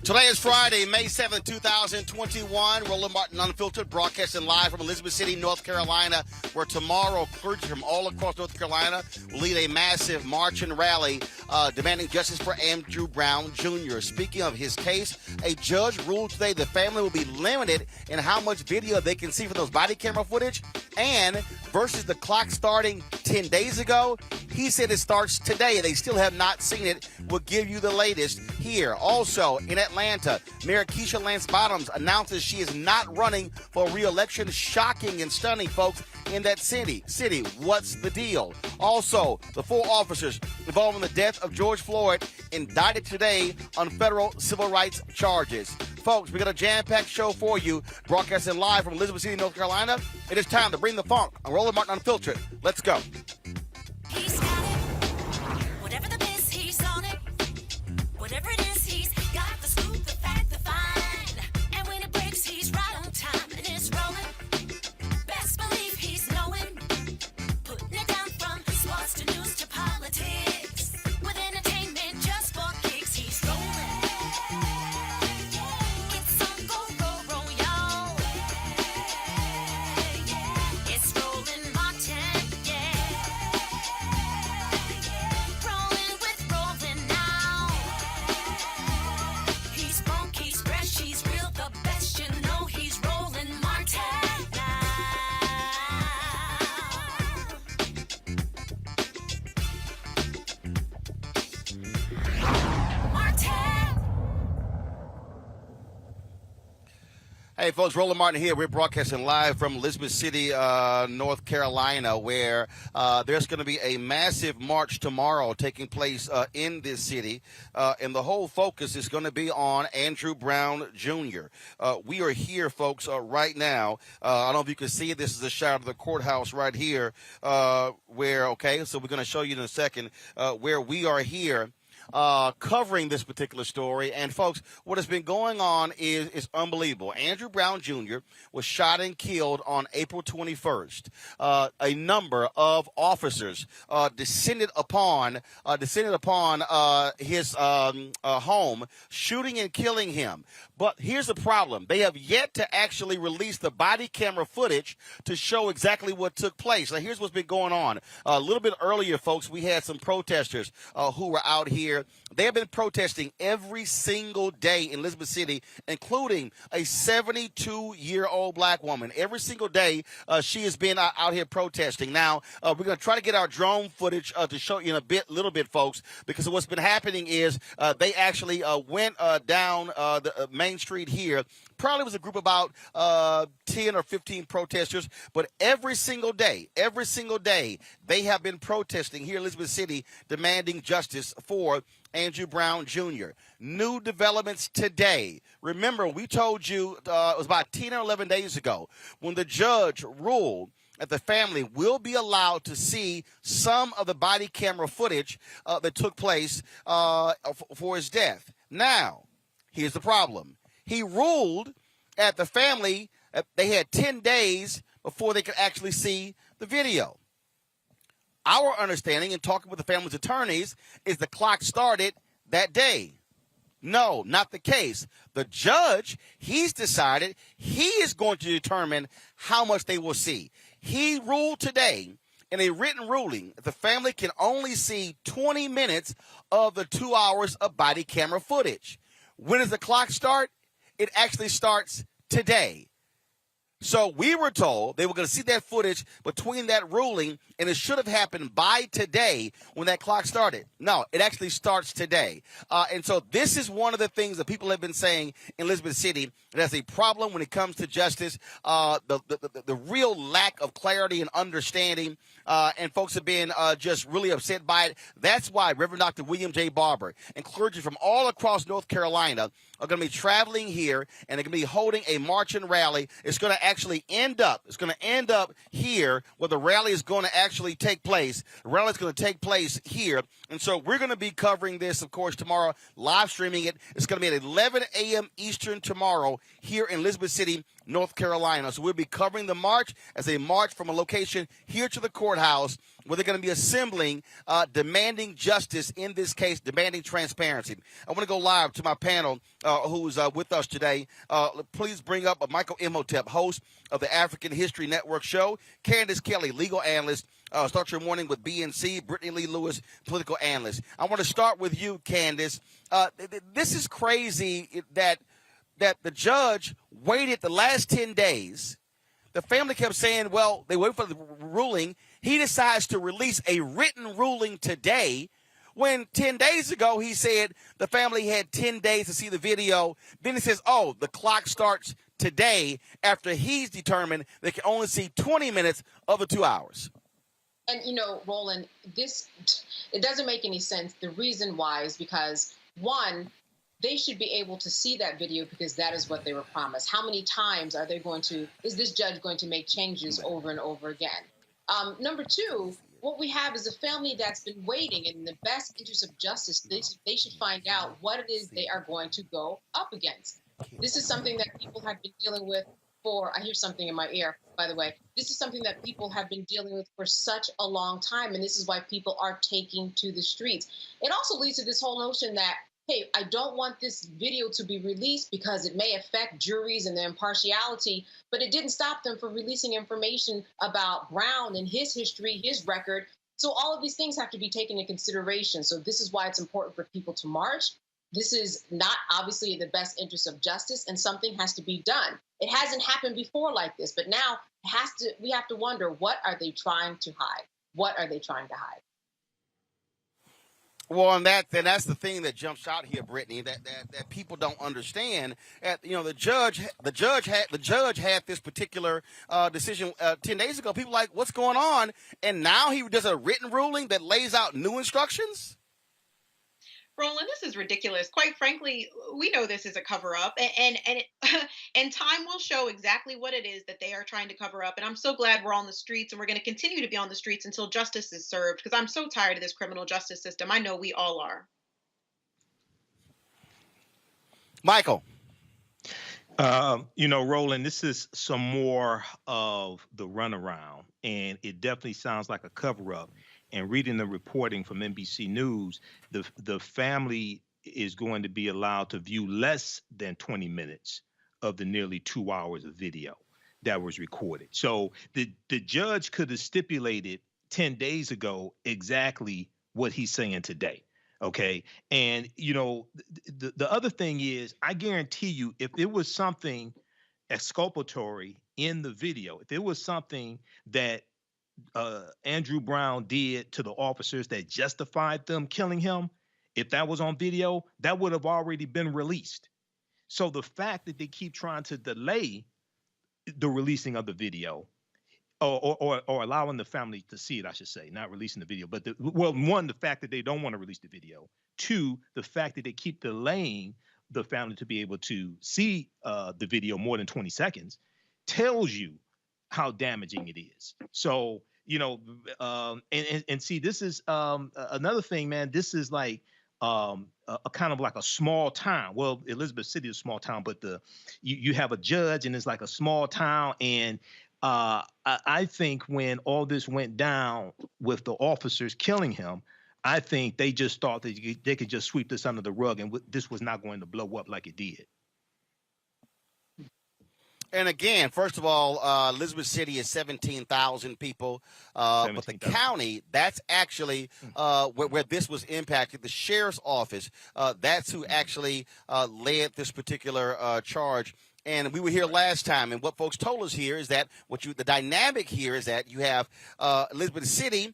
Today is Friday, May 7th, 2021. Roland Martin Unfiltered, broadcasting live from Elizabeth City, North Carolina, where tomorrow clergy from all across North Carolina will lead a massive march and rally demanding justice for Andrew Brown Jr. Speaking of his case, a judge ruled today the family will be limited in how much video they can see from those body camera footage, and versus the clock starting 10 days ago, he said it starts today. They still have not seen it. We'll give you the latest here. Also, in Atlanta, Mayor Keisha Lance-Bottoms announces she is not running for re-election. Shocking and stunning, folks, in that city. What's the deal? Also, the 4 officers involved in the death of George Floyd indicted today on federal civil rights charges. Folks, we got a jam-packed show for you, broadcasting live from Elizabeth City, North Carolina. It is time to bring the funk on Roland Martin Unfiltered. Let's go. He's got it. Whatever the biz, he's on it. Whatever it is, he's got the scoop, the fact, the find. And when it breaks, he's right on time and it's rolling. Best believe he's knowing. Putting it down from sports to news to politics. With entertainment just for kicks, he's rolling. It's on go, y'all. It's Roland Martin, Rolling with Roland now. He's funky, he's fresh, he's real, the best, you know he's Roland Martin now. Martin. Hey, folks, Roland Martin here. We're broadcasting live from Elizabeth City, North Carolina, where there's going to be a massive march tomorrow taking place in this city, and the whole focus is going to be on Andrew Brown Jr. We are here, folks, right now. I don't know if you can see it. This is a shot of the courthouse right here, so we're going to show you in a second where we are here. Covering this particular story. And, folks, what has been going on is unbelievable. Andrew Brown Jr. was shot and killed on April 21st. A number of officers descended upon his home, shooting and killing him. But here's the problem. They have yet to actually release the body camera footage to show exactly what took place. Now, here's what's been going on. A little bit earlier, folks, we had some protesters who were out here. They have been protesting every single day in Elizabeth City, including a 72-year-old black woman. Every single day, she has been out here protesting. Now, we're going to try to get our drone footage to show you in a little bit, folks, because what's been happening is they actually went down the main street here. Probably was a group of about 10 or 15 protesters, but every single day, they have been protesting here in Elizabeth City, demanding justice for Andrew Brown Jr. New developments today. Remember, we told you it was about 10 or 11 days ago when the judge ruled that the family will be allowed to see some of the body camera footage that took place for his death. Now, here's the problem. He ruled at the family they had 10 days before they could actually see the video. Our understanding in talking with the family's attorneys is the clock started that day. No, not the case. The judge, he's decided he is going to determine how much they will see. He ruled today in a written ruling that the family can only see 20 minutes of the 2 hours of body camera footage. When does the clock start? It actually starts today. So we were told they were going to see that footage between that ruling, and it should have happened by today when that clock started. No, it actually starts today. And so this is one of the things that people have been saying in Elizabeth City. There's a problem when it comes to justice, the real lack of clarity and understanding, and folks have been just really upset by it. That's why Reverend Dr. William J. Barber and clergy from all across North Carolina are going to be traveling here, and they're going to be holding a march and rally. It's going to actually end up here where the rally is going to actually take place. The rally is going to take place here. And so we're going to be covering this, of course, tomorrow, live streaming it. It's going to be at 11 a.m. Eastern tomorrow here in Elizabeth City, North Carolina. So we'll be covering the march as a march from a location here to the courthouse where they're going to be assembling, demanding justice in this case, demanding transparency. I want to go live to my panel who's with us today. Please bring up Michael Imhotep, host of the African History Network show, Candace Kelly, legal analyst, start your morning with BNC, Brittany Lee Lewis, political analyst. I want to start with you, Candace. This is crazy that the judge waited the last 10 days. The family kept saying, well, they wait for the ruling. He decides to release a written ruling today when 10 days ago he said the family had 10 days to see the video. Then he says, oh, the clock starts today after he's determined they can only see 20 minutes of the 2 hours. And, Roland, it doesn't make any sense. The reason why is because, one, they should be able to see that video because that is what they were promised. How many times is this judge going to make changes over and over again? Number two, what we have is a family that's been waiting, and in the best interest of justice, they should find out what it is they are going to go up against. This is something that people have been dealing with I hear something in my ear, by the way. This is something that people have been dealing with for such a long time, and this is why people are taking to the streets. It also leads to this whole notion that, hey, I don't want this video to be released because it may affect juries and their impartiality, but it didn't stop them from releasing information about Brown and his history, his record. So all of these things have to be taken into consideration. So this is why it's important for people to march. This is not obviously in the best interest of justice, and something has to be done. It hasn't happened before like this, but now we have to wonder, what are they trying to hide? What are they trying to hide? Well, and that's the thing that jumps out here, Brittany, that people don't understand. The judge had this particular decision 10 days ago. People like, what's going on? And now he does a written ruling that lays out new instructions. Roland, this is ridiculous. Quite frankly, we know this is a cover-up, and time will show exactly what it is that they are trying to cover up. And I'm so glad we're on the streets, and we're going to continue to be on the streets until justice is served, because I'm so tired of this criminal justice system. I know we all are. Michael. Roland, this is some more of the runaround, and it definitely sounds like a cover-up. And reading the reporting from NBC News, the family is going to be allowed to view less than 20 minutes of the nearly 2 hours of video that was recorded. So the judge could have stipulated 10 days ago exactly what he's saying today. Okay. And, the other thing is, I guarantee you, if it was something exculpatory in the video, if it was something that Andrew Brown did to the officers that justified them killing him, if that was on video, that would have already been released. So the fact that they keep trying to delay the releasing of the video, or allowing the family to see it, I should say, not releasing the video, but one, the fact that they don't want to release the video. Two, the fact that they keep delaying the family to be able to see the video more than 20 seconds tells you how damaging it is. So, and see, this is another thing, man. This is like a kind of like a small town. Well, Elizabeth City is a small town, but you have a judge, and it's like a small town. And I think when all this went down with the officers killing him, I think they just thought that they could just sweep this under the rug, and this was not going to blow up like it did. And again, first of all, Elizabeth City is 17,000 people, but the county, that's actually where this was impacted. The sheriff's office, that's who actually led this particular charge. And we were here last time, and what folks told us here is that the dynamic here is that you have Elizabeth City,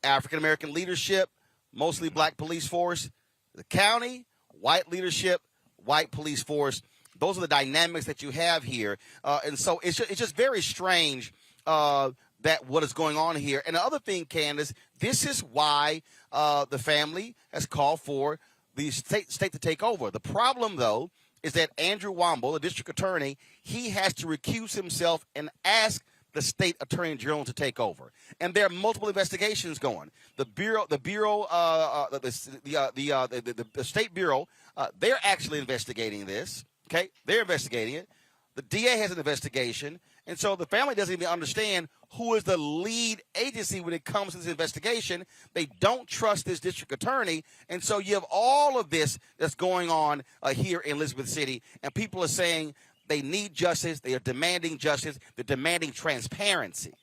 African-American leadership, mostly black police force, the county, white leadership, white police force. Those are the dynamics that you have here. And so it's just very strange that what is going on here. And the other thing, Candace, this is why the family has called for the state to take over. The problem, though, is that Andrew Womble, the district attorney, he has to recuse himself and ask the state attorney general to take over. And there are multiple investigations going. The state bureau, they're actually investigating this. Okay, they're investigating it. The DA has an investigation, and so the family doesn't even understand who is the lead agency when it comes to this investigation. They don't trust this district attorney, and so you have all of this that's going on here in Elizabeth City, and people are saying they need justice. They are demanding justice. They're demanding transparency.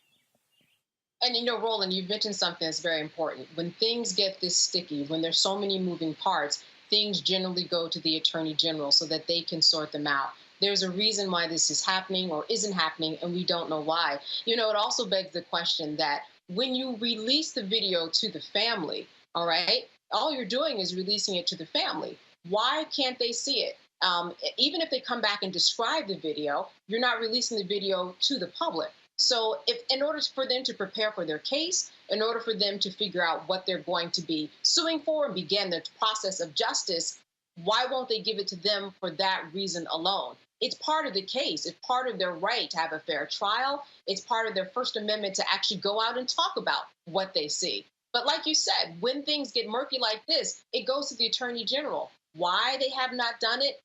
And Roland, you've mentioned something that's very important. When things get this sticky, when there's so many moving parts, things generally go to the attorney general so that they can sort them out. There's a reason why this is happening or isn't happening, and we don't know why. It also begs the question that when you release the video to the family, all right, all you're doing is releasing it to the family. Why can't they see it? Even if they come back and describe the video, you're not releasing the video to the public. So in order for them to prepare for their case, in order for them to figure out what they're going to be suing for and begin the process of justice, why won't they give it to them for that reason alone? It's part of the case. It's part of their right to have a fair trial. It's part of their First Amendment to actually go out and talk about what they see. But like you said, when things get murky like this, it goes to the attorney general. Why they have not done it,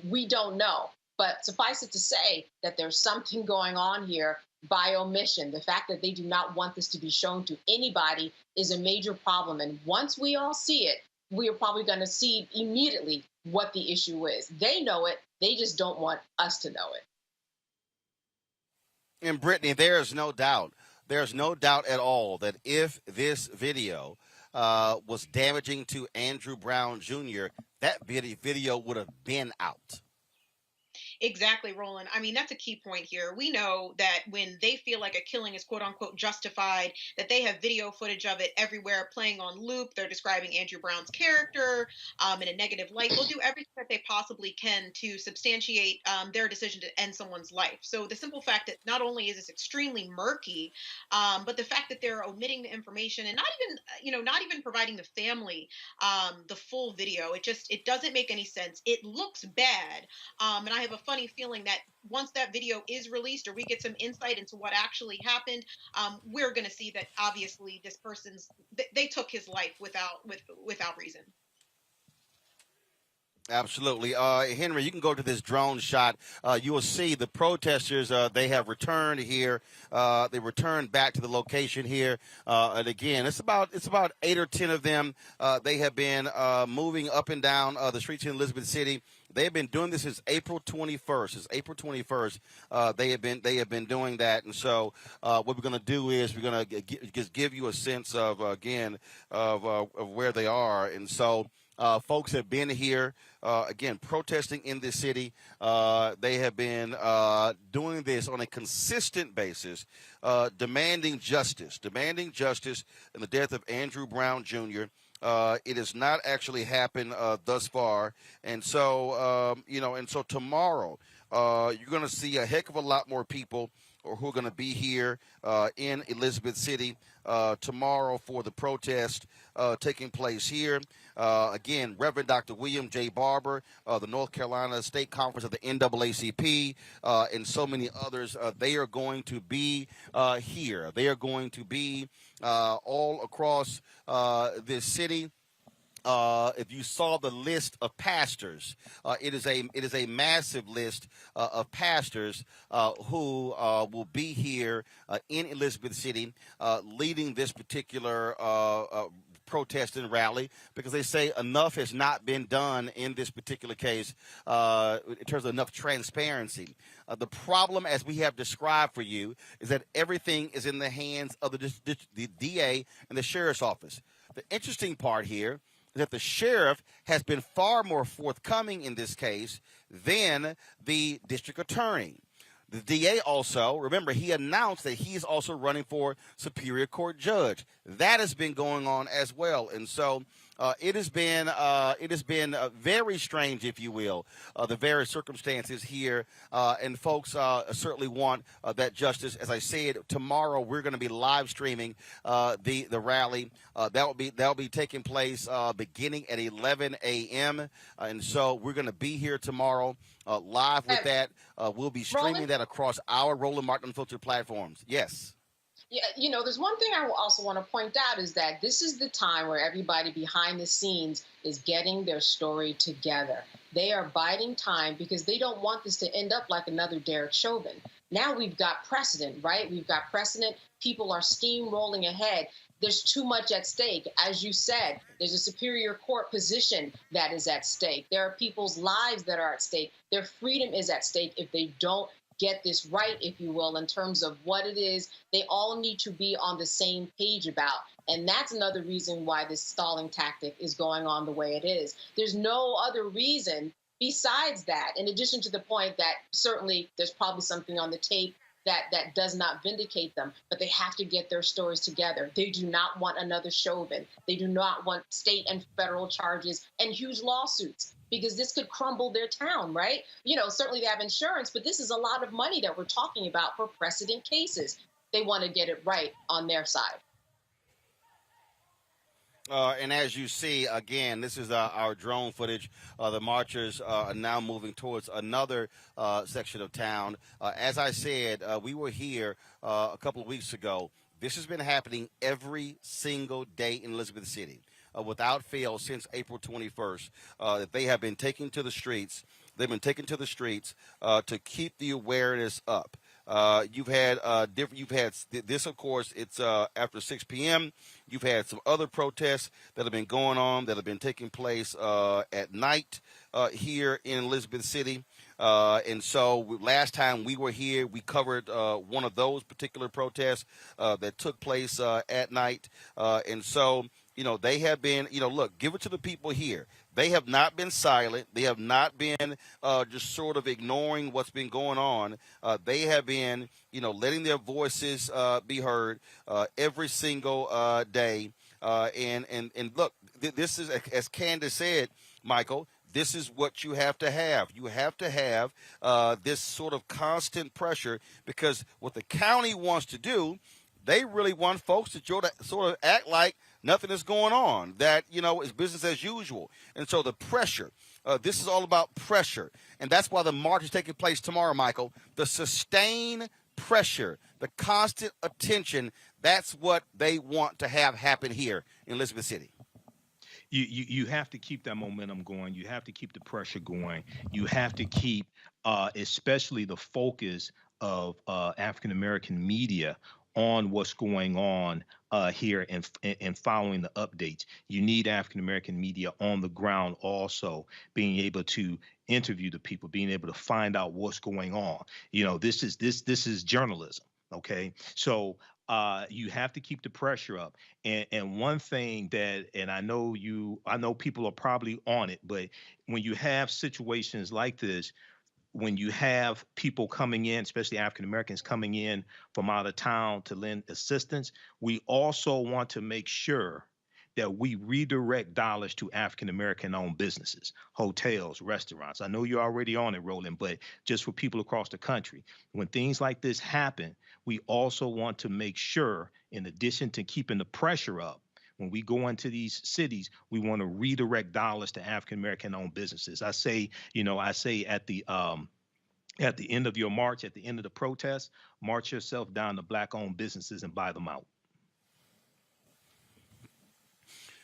we don't know. But suffice it to say that there's something going on here by omission. The fact that they do not want this to be shown to anybody is a major problem. And once we all see it, we are probably going to see immediately what the issue is. They know it. They just don't want us to know it. And Brittany, there's no doubt at all that if this video was damaging to Andrew Brown Jr., that video would have been out. Exactly, Roland. I mean, that's a key point here. We know that when they feel like a killing is quote unquote justified, that they have video footage of it everywhere playing on loop. They're describing Andrew Brown's character in a negative light. They'll do everything that they possibly can to substantiate their decision to end someone's life. So the simple fact that not only is this extremely murky, but the fact that they're omitting the information and not even providing the family the full video, it doesn't make any sense. It looks bad. And I have a funny feeling that once that video is released or we get some insight into what actually happened, we're going to see that obviously this they took his life without reason. Absolutely. Henry, you can go to this drone shot. You will see the protesters, they have returned here. They returned back to the location here. And again, it's about 8 or 10 of them. They have been moving up and down the streets in Elizabeth City. They have been doing this since April 21st. Since April 21st, they have been doing that. And so, what we're going to do is we're going to just give you a sense of where they are. And so, folks have been here again protesting in this city. They have been doing this on a consistent basis, demanding justice in the death of Andrew Brown Jr. It has not actually happened thus far, and so so tomorrow you're going to see a heck of a lot more people who are going to be here in Elizabeth City tomorrow for the protest taking place here. Again, Reverend Dr. William J. Barber, the North Carolina State Conference of the NAACP, and so many others, they are going to be here. They are going to be all across this city. If you saw the list of pastors, it is a massive list of pastors who will be here in Elizabeth City, leading this particular protest and rally, because they say enough has not been done in this particular case in terms of enough transparency. The problem, as we have described for you, is that everything is in the hands of the DA and the sheriff's office. The interesting part here is that the sheriff has been far more forthcoming in this case than the district attorney. The DA also, remember, he announced that he's also running for Superior Court judge. That has been going on as well, and so it has been very strange, if you will, the various circumstances here, and folks certainly want that justice. As I said, tomorrow we're going to be live streaming the rally. That will be taking place beginning at 11 a.m. And so we're going to be here tomorrow live with that. We'll be streaming Roland? that across our Roland Martin Unfiltered platforms. Yes. Yeah, there's one thing I also want to point out is that this is the time where everybody behind the scenes is getting their story together. They are biding time because they don't want this to end up like another Derek Chauvin. Now we've got precedent, right? We've got precedent. People are steamrolling ahead. There's too much at stake. As you said, there's a superior court position that is at stake. There are people's lives that are at stake. Their freedom is at stake if they don't get this right, if you will, in terms of what it is they all need to be on the same page about. And that's another reason why this stalling tactic is going on the way it is. There's no other reason besides that, in addition to the point that certainly there's probably something on the tape that does not vindicate them, but they have to get their stories together. They do not want another Chauvin. They do not want state and federal charges and huge lawsuits, because this could crumble their town, right? Certainly they have insurance, but this is a lot of money that we're talking about for precedent cases. They want to get it right on their side. And as you see, again, this is our drone footage. The marchers are now moving towards another section of town. As I said, we were here a couple of weeks ago. This has been happening every single day in Elizabeth City, without fail, since April 21st. That they have been taking to the streets. They've been taken to the streets to keep the awareness up. You've had this, of course, it's after 6 p.m. You've had some other protests that have been going on, that have been taking place at night here in Elizabeth City. And so last time we were here, we covered one of those particular protests that took place at night. And so, they have been, look, give it to the people here. They have not been silent. They have not been just sort of ignoring what's been going on. They have been, letting their voices be heard every single day. And look, this is, as Candace said, Michael, this is what you have to have. You have to have this sort of constant pressure, because what the county wants to do, they really want folks to sort of act like nothing is going on, that, it's business as usual. And so the pressure, this is all about pressure. And that's why the march is taking place tomorrow, Michael. The sustained pressure, the constant attention, that's what they want to have happen here in Elizabeth City. You have to keep that momentum going. You have to keep the pressure going. You have to keep, especially the focus of African American media on what's going on here and following the updates. You need African American media on the ground also, being able to interview the people, being able to find out what's going on. This is journalism. Okay, so you have to keep the pressure up. And one thing that, and I know people are probably on it, but when you have situations like this, when you have people coming in, especially African Americans coming in from out of town to lend assistance, we also want to make sure that we redirect dollars to African American owned businesses, hotels, restaurants. I know you're already on it, Roland, but just for people across the country, when things like this happen, we also want to make sure, in addition to keeping the pressure up, when we go into these cities, we want to redirect dollars to African American owned businesses. I say at the end of your march, at the end of the protest, march yourself down to Black owned businesses and buy them out.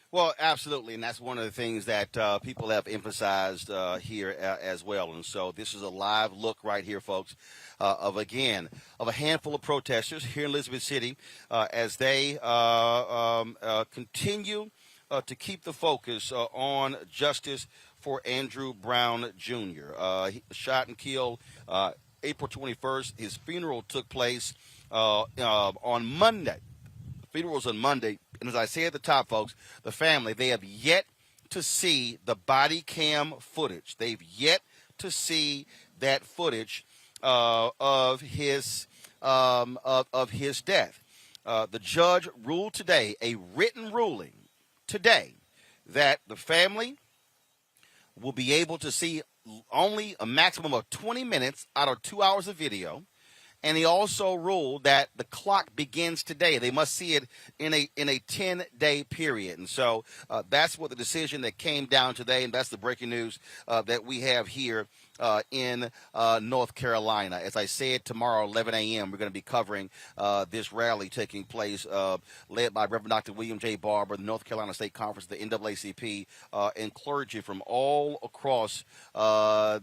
Well, absolutely, and that's one of the things that people have emphasized here as well. And so this is a live look right here, folks, of a handful of protesters here in Elizabeth City as they continue to keep the focus on justice for Andrew Brown Jr. Shot and killed April 21st. His funeral took place on Monday. The funeral was on Monday. And as I say at the top, folks, the family, they have yet to see the body cam footage. They've yet to see that footage of his death. The judge ruled today, a written ruling today, that the family will be able to see only a maximum of 20 minutes out of 2 hours of video. And he also ruled that the clock begins today. They must see it in a 10-day period. And so that's what the decision that came down today, and that's the breaking news that we have here in North Carolina. As I said, tomorrow, 11 a.m., we're going to be covering this rally taking place, led by Reverend Dr. William J. Barber, the North Carolina State Conference, the NAACP, and clergy from all across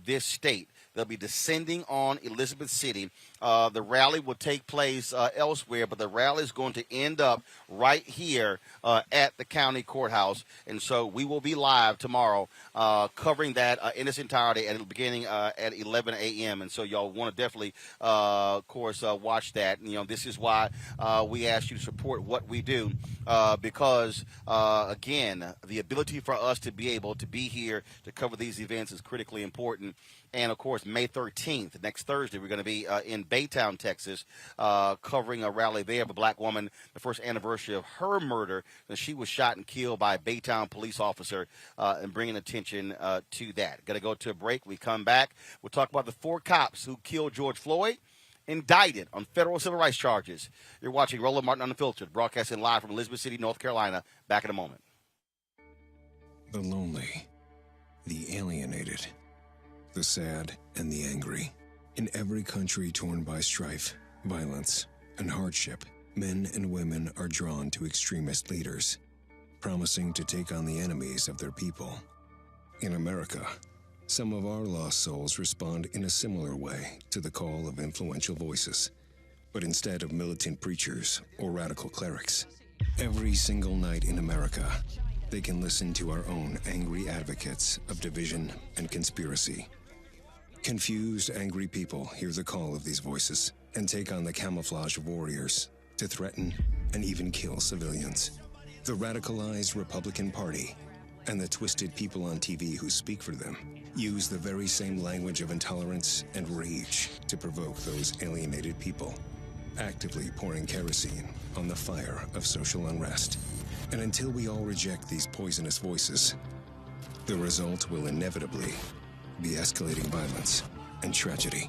this state. They'll be descending on Elizabeth City. The rally will take place elsewhere, but the rally is going to end up right here at the county courthouse. And so we will be live tomorrow covering that in its entirety at the beginning at 11 a.m. And so y'all want to definitely, of course, watch that. You know, this is why we ask you to support what we do because, again, the ability for us to be able to be here to cover these events is critically important. And, of course, May 13th, next Thursday, we're going to be in Baytown, Texas, covering a rally there of a black woman, the first anniversary of her murder. And she was shot and killed by a Baytown police officer and bringing attention to that. Got to go to a break. We come back. We'll talk about the 4 cops who killed George Floyd, indicted on federal civil rights charges. You're watching Roland Martin Unfiltered, broadcasting live from Elizabeth City, North Carolina. Back in a moment. The lonely, the alienated, the sad and the angry. In every country torn by strife, violence, and hardship, men and women are drawn to extremist leaders, promising to take on the enemies of their people. In America, some of our lost souls respond in a similar way to the call of influential voices. But instead of militant preachers or radical clerics, every single night in America, they can listen to our own angry advocates of division and conspiracy. Confused, angry people hear the call of these voices and take on the camouflage of warriors to threaten and even kill civilians. The radicalized Republican Party and the twisted people on TV who speak for them use the very same language of intolerance and rage to provoke those alienated people, actively pouring kerosene on the fire of social unrest. And until we all reject these poisonous voices, the result will inevitably be escalating violence and tragedy.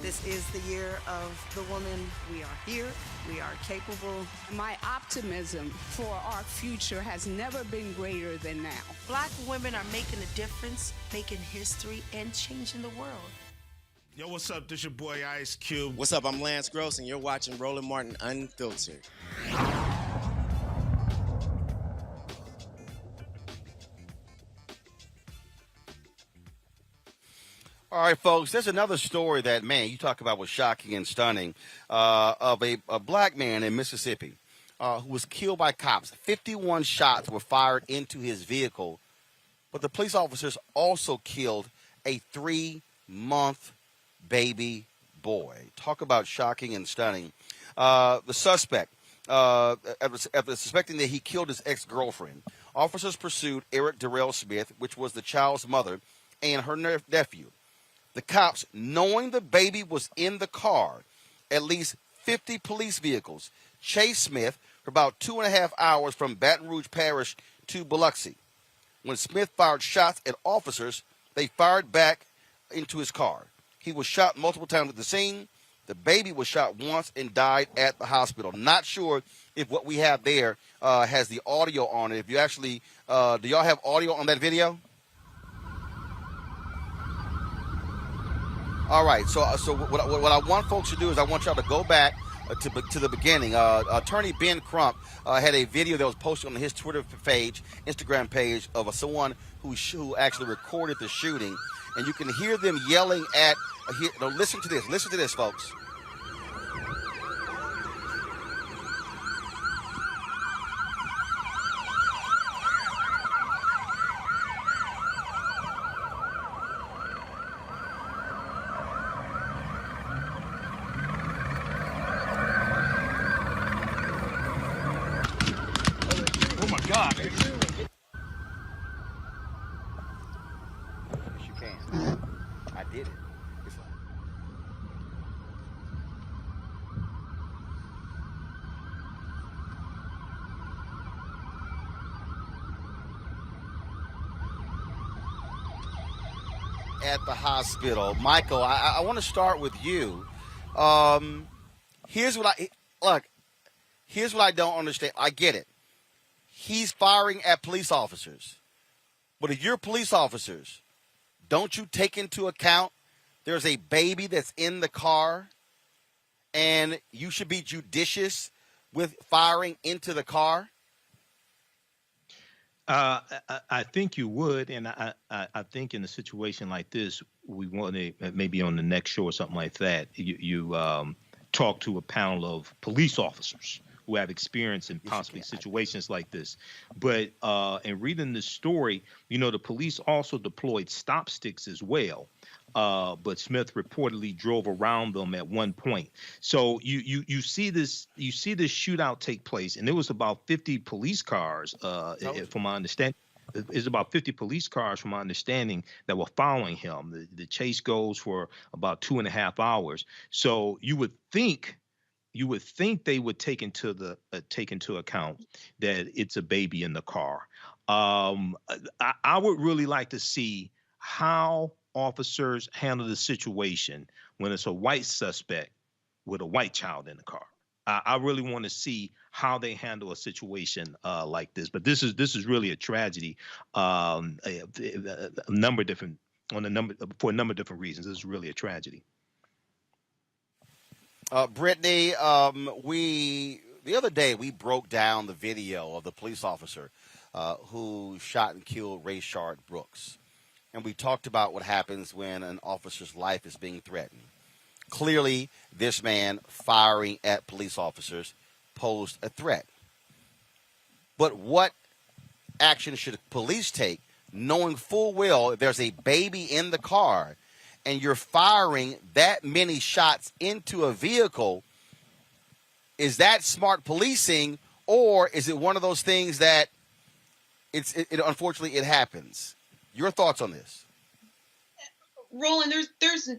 This is the year of the woman. We are here. We are capable. My optimism for our future has never been greater than now. Black women are making a difference, making history, and changing the world. Yo, what's up? This your boy Ice Cube. What's up? I'm Lance Gross, and you're watching Roland Martin Unfiltered. All right, folks, there's another story that, man, you talk about was shocking and stunning, of a black man in Mississippi who was killed by cops. 51 shots were fired into his vehicle, but the police officers also killed a 3-month baby boy. Talk about shocking and stunning. The suspect, after suspecting that he killed his ex-girlfriend, officers pursued Eric Darrell Smith, which was the child's mother, and her nephew. The cops, knowing the baby was in the car, at least 50 police vehicles, chased Smith for about 2.5 hours from Baton Rouge Parish to Biloxi. When Smith fired shots at officers, they fired back into his car. He was shot multiple times at the scene. The baby was shot once and died at the hospital. Not sure if what we have there has the audio on it. If you actually, do y'all have audio on that video? All right, so what I want folks to do is I want y'all to go back to the beginning. Attorney Ben Crump had a video that was posted on his Twitter page, Instagram page, of someone who actually recorded the shooting, and you can hear them yelling at. Listen to this, folks. At the hospital. Michael, I want to start with you. Here's what I look. Here's what I don't understand. I get it. He's firing at police officers, but if you're police officers, don't you take into account there's a baby that's in the car, and you should be judicious with firing into the car? I think you would, and I think in a situation like this, we want to maybe on the next show or something like that. You talk to a panel of police officers who have experience in possibly situations like this. But in reading this story, the police also deployed stop sticks as well. But Smith reportedly drove around them at one point. So you see this shootout take place, and there was about 50 police cars, from my understanding. It's about 50 police cars, from my understanding, that were following him. The chase goes for about 2.5 hours. So you would think they would take into account that it's a baby in the car. I would really like to see how officers handle the situation when it's a white suspect with a white child in the car. I really want to see how they handle a situation like this. But this is really a tragedy. For a number of different reasons. This is really a tragedy. Brittany, the other day we broke down the video of the police officer who shot and killed Rayshard Brooks. And we talked about what happens when an officer's life is being threatened. Clearly, this man firing at police officers posed a threat. But what action should police take, knowing full well there's a baby in the car and you're firing that many shots into a vehicle? Is that smart policing, or is it one of those things that unfortunately it happens? Your thoughts on this? Roland,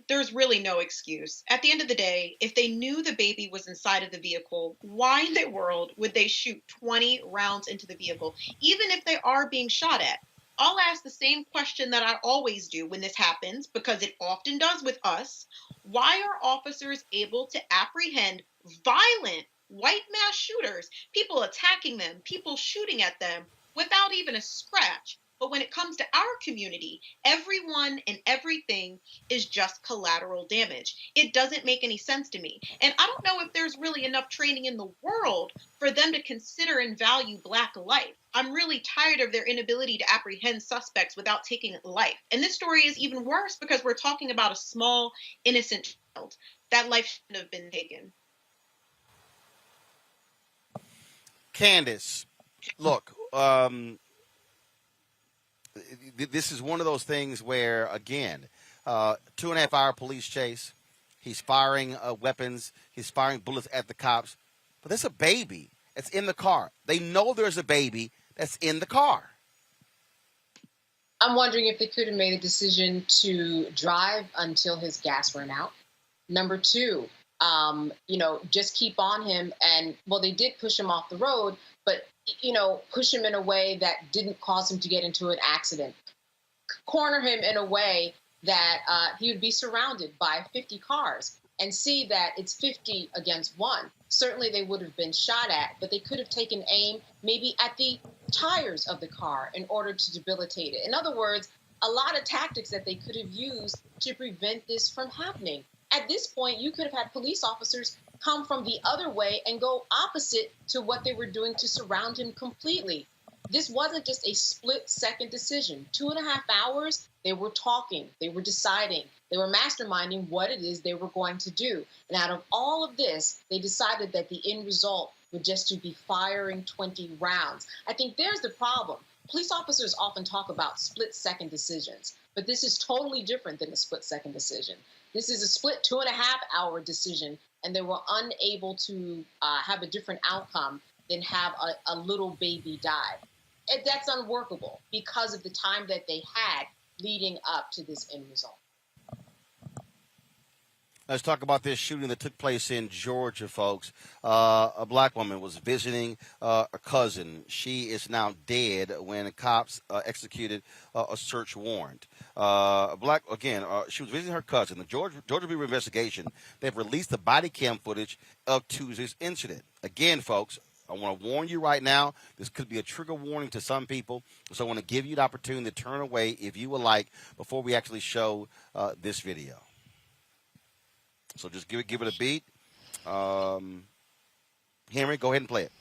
there's really no excuse. At the end of the day, if they knew the baby was inside of the vehicle, why in the world would they shoot 20 rounds into the vehicle, even if they are being shot at? I'll ask the same question that I always do when this happens, because it often does with us. Why are officers able to apprehend violent white mass shooters, people attacking them, people shooting at them, without even a scratch? But when it comes to our community, everyone and everything is just collateral damage. It doesn't make any sense to me. And I don't know if there's really enough training in the world for them to consider and value Black life. I'm really tired of their inability to apprehend suspects without taking life. And this story is even worse because we're talking about a small, innocent child. That life shouldn't have been taken. Candace, look, this is one of those things where, again, 2.5 hour police chase. He's firing weapons. He's firing bullets at the cops. But there's a baby that's in the car. They know there's a baby that's in the car. I'm wondering if they could have made a decision to drive until his gas ran out. Number two, just keep on him. And, well, they did push him off the road, but, push him in a way that didn't cause him to get into an accident. Corner him in a way that he would be surrounded by 50 cars and see that it's 50 against 1. Certainly they would have been shot at, but they could have taken aim maybe at the tires of the car in order to debilitate it. In other words, a lot of tactics that they could have used to prevent this from happening. At this point, you could have had police officers come from the other way and go opposite to what they were doing to surround him completely. This wasn't just a split-second decision. 2.5 hours, they were talking, they were deciding, they were masterminding what it is they were going to do. And out of all of this, they decided that the end result would just to be firing 20 rounds. I think there's the problem. Police officers often talk about split-second decisions, but this is totally different than a split-second decision. This is a split 2.5 hour decision, and they were unable to have a different outcome than have a little baby die. That's unworkable because of the time that they had leading up to this end result. Let's talk about this shooting that took place in Georgia, folks. A black woman was visiting a cousin. She is now dead when cops executed a search warrant. She was visiting her cousin. The Georgia Bureau of Investigation, they've released the body cam footage of Tuesday's incident. Again, folks, I want to warn you right now, this could be a trigger warning to some people, so I want to give you the opportunity to turn away if you would like before we actually show this video. So just give it a beat. Henry, go ahead and play it.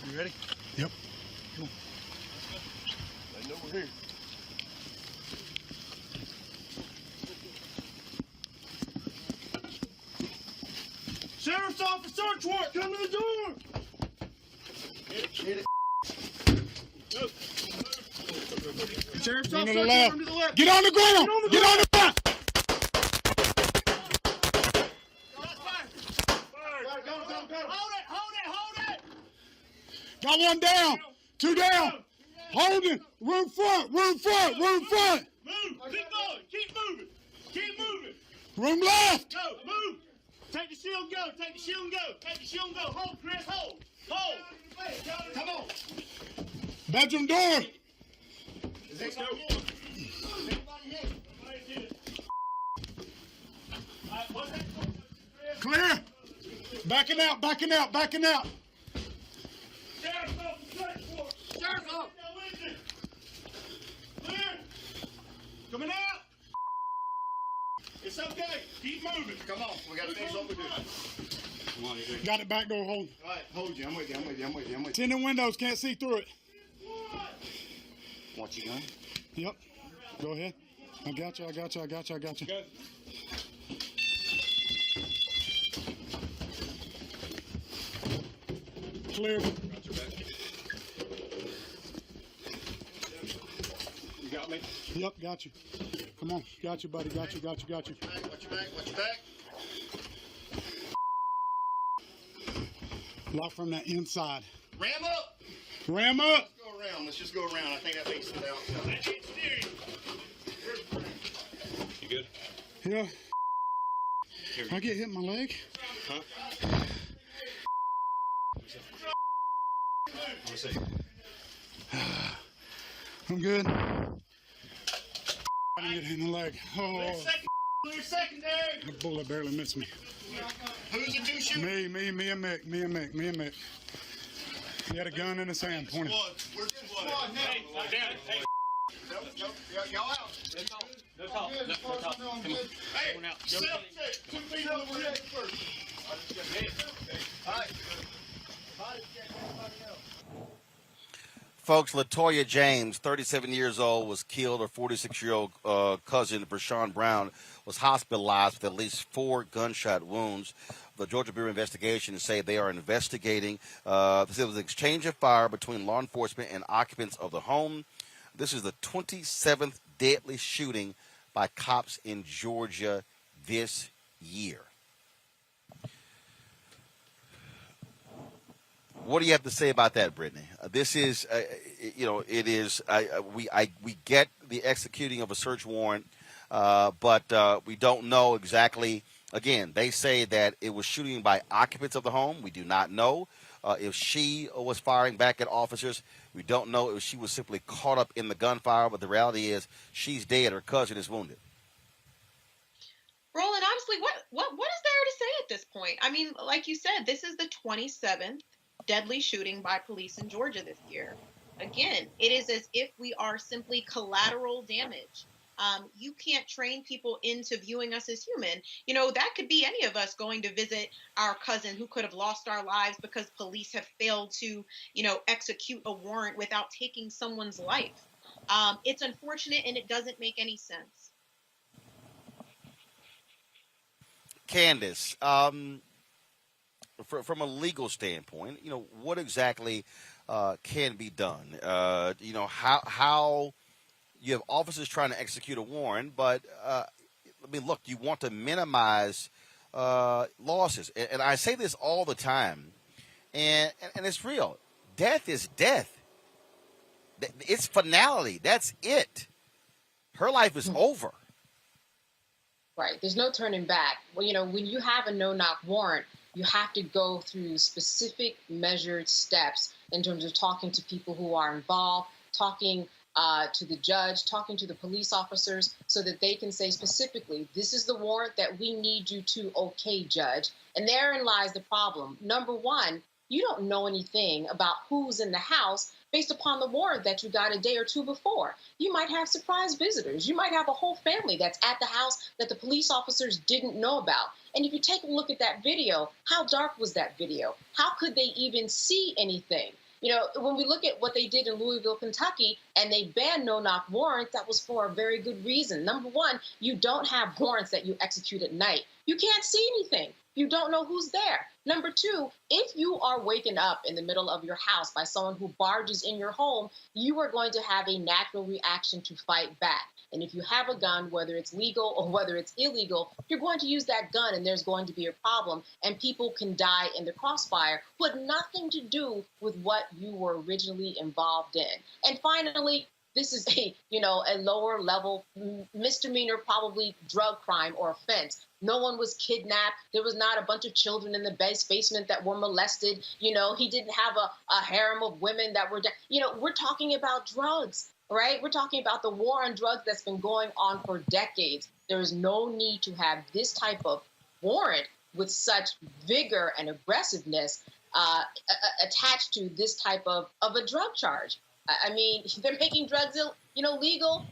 You ready? Yep. Come on. I know we're here. Sheriff's office search warrant, come to the door! Hit it. Go. Sheriff's office search warrant, come to the left. Get on the ground! Get on the ground! Hold it! Got one down, two down. Hold it. Room front. Move! Keep moving! Room left. Go! Move! Take the shield and go! Hold, Chris, hold! Come on! Bedroom door. Let's go! Clear. Backing out. Sheriff's office! Clear! Coming out! It's okay. Keep moving. Come on. We got to finish what we're doing. Come on, you Got it back door hold. All right, hold you. I'm with you. Tinted windows, can't see through it. Want your gun? Yep. Go ahead. I got you. Go. Clear. You got me? Yep, got you. Come on. Got you, buddy. Got you. Watch your back. Lock from that inside. Ram up! Let's just go around. I think that makes it out. You good? Yeah. I get hit in my leg. Huh? I'm good. I didn't get hit in the leg. Oh. Clear secondary. The bullet barely missed me. Who's the two shooters? Me and Mick. He had a gun in his hand, pointed. Where's the squad? Hey. Y'all out. No talk. Hey, self-check. 2 feet over here first. All right. Folks, LaToya James, 37 years old, was killed. Her 46-year-old cousin, Vershawn Brown, was hospitalized with at least 4 gunshot wounds. The Georgia Bureau of Investigation say they are investigating. This was an exchange of fire between law enforcement and occupants of the home. This is the 27th deadly shooting by cops in Georgia this year. What do you have to say about that, Brittany? This is, it is. We get the executing of a search warrant, but we don't know exactly. Again, they say that it was shooting by occupants of the home. We do not know if she was firing back at officers. We don't know if she was simply caught up in the gunfire. But the reality is, she's dead. Her cousin is wounded. Roland, honestly, what is there to say at this point? I mean, like you said, this is the 27th deadly shooting by police in Georgia this year. Again, it is as if we are simply collateral damage. You can't train people into viewing us as human. You know, that could be any of us going to visit our cousin who could have lost our lives because police have failed to, execute a warrant without taking someone's life. It's unfortunate and it doesn't make any sense. Candace, from a legal standpoint, what exactly can be done? How you have officers trying to execute a warrant, but look, you want to minimize losses, and I say this all the time, and it's real. Death is death. It's finality. That's it. Her life is over. Right. There's no turning back. Well, when you have a no-knock warrant, you have to go through specific measured steps in terms of talking to people who are involved, talking to the judge, talking to the police officers, so that they can say specifically, this is the warrant that we need you to okay, judge. And therein lies the problem. Number one, you don't know anything about who's in the house based upon the warrant that you got a day or two before. You might have surprise visitors. You might have a whole family that's at the house that the police officers didn't know about. And if you take a look at that video, how dark was that video? How could they even see anything? When we look at what they did in Louisville, Kentucky, and they banned no-knock warrants, that was for a very good reason. Number one, you don't have warrants that you execute at night. You can't see anything. You don't know who's there. Number two, if you are waken up in the middle of your house by someone who barges in your home, you are going to have a natural reaction to fight back. And if you have a gun, whether it's legal or whether it's illegal, you're going to use that gun and there's going to be a problem and people can die in the crossfire who had nothing to do with what you were originally involved in. And finally, this is a lower level misdemeanor, probably drug crime or offense. No one was kidnapped. There was not a bunch of children in the basement that were molested. He didn't have a harem of women that were, we're talking about drugs, right? We're talking about the war on drugs that's been going on for decades. There is no need to have this type of warrant with such vigor and aggressiveness attached to this type of a drug charge. I mean, they're making drugs, legal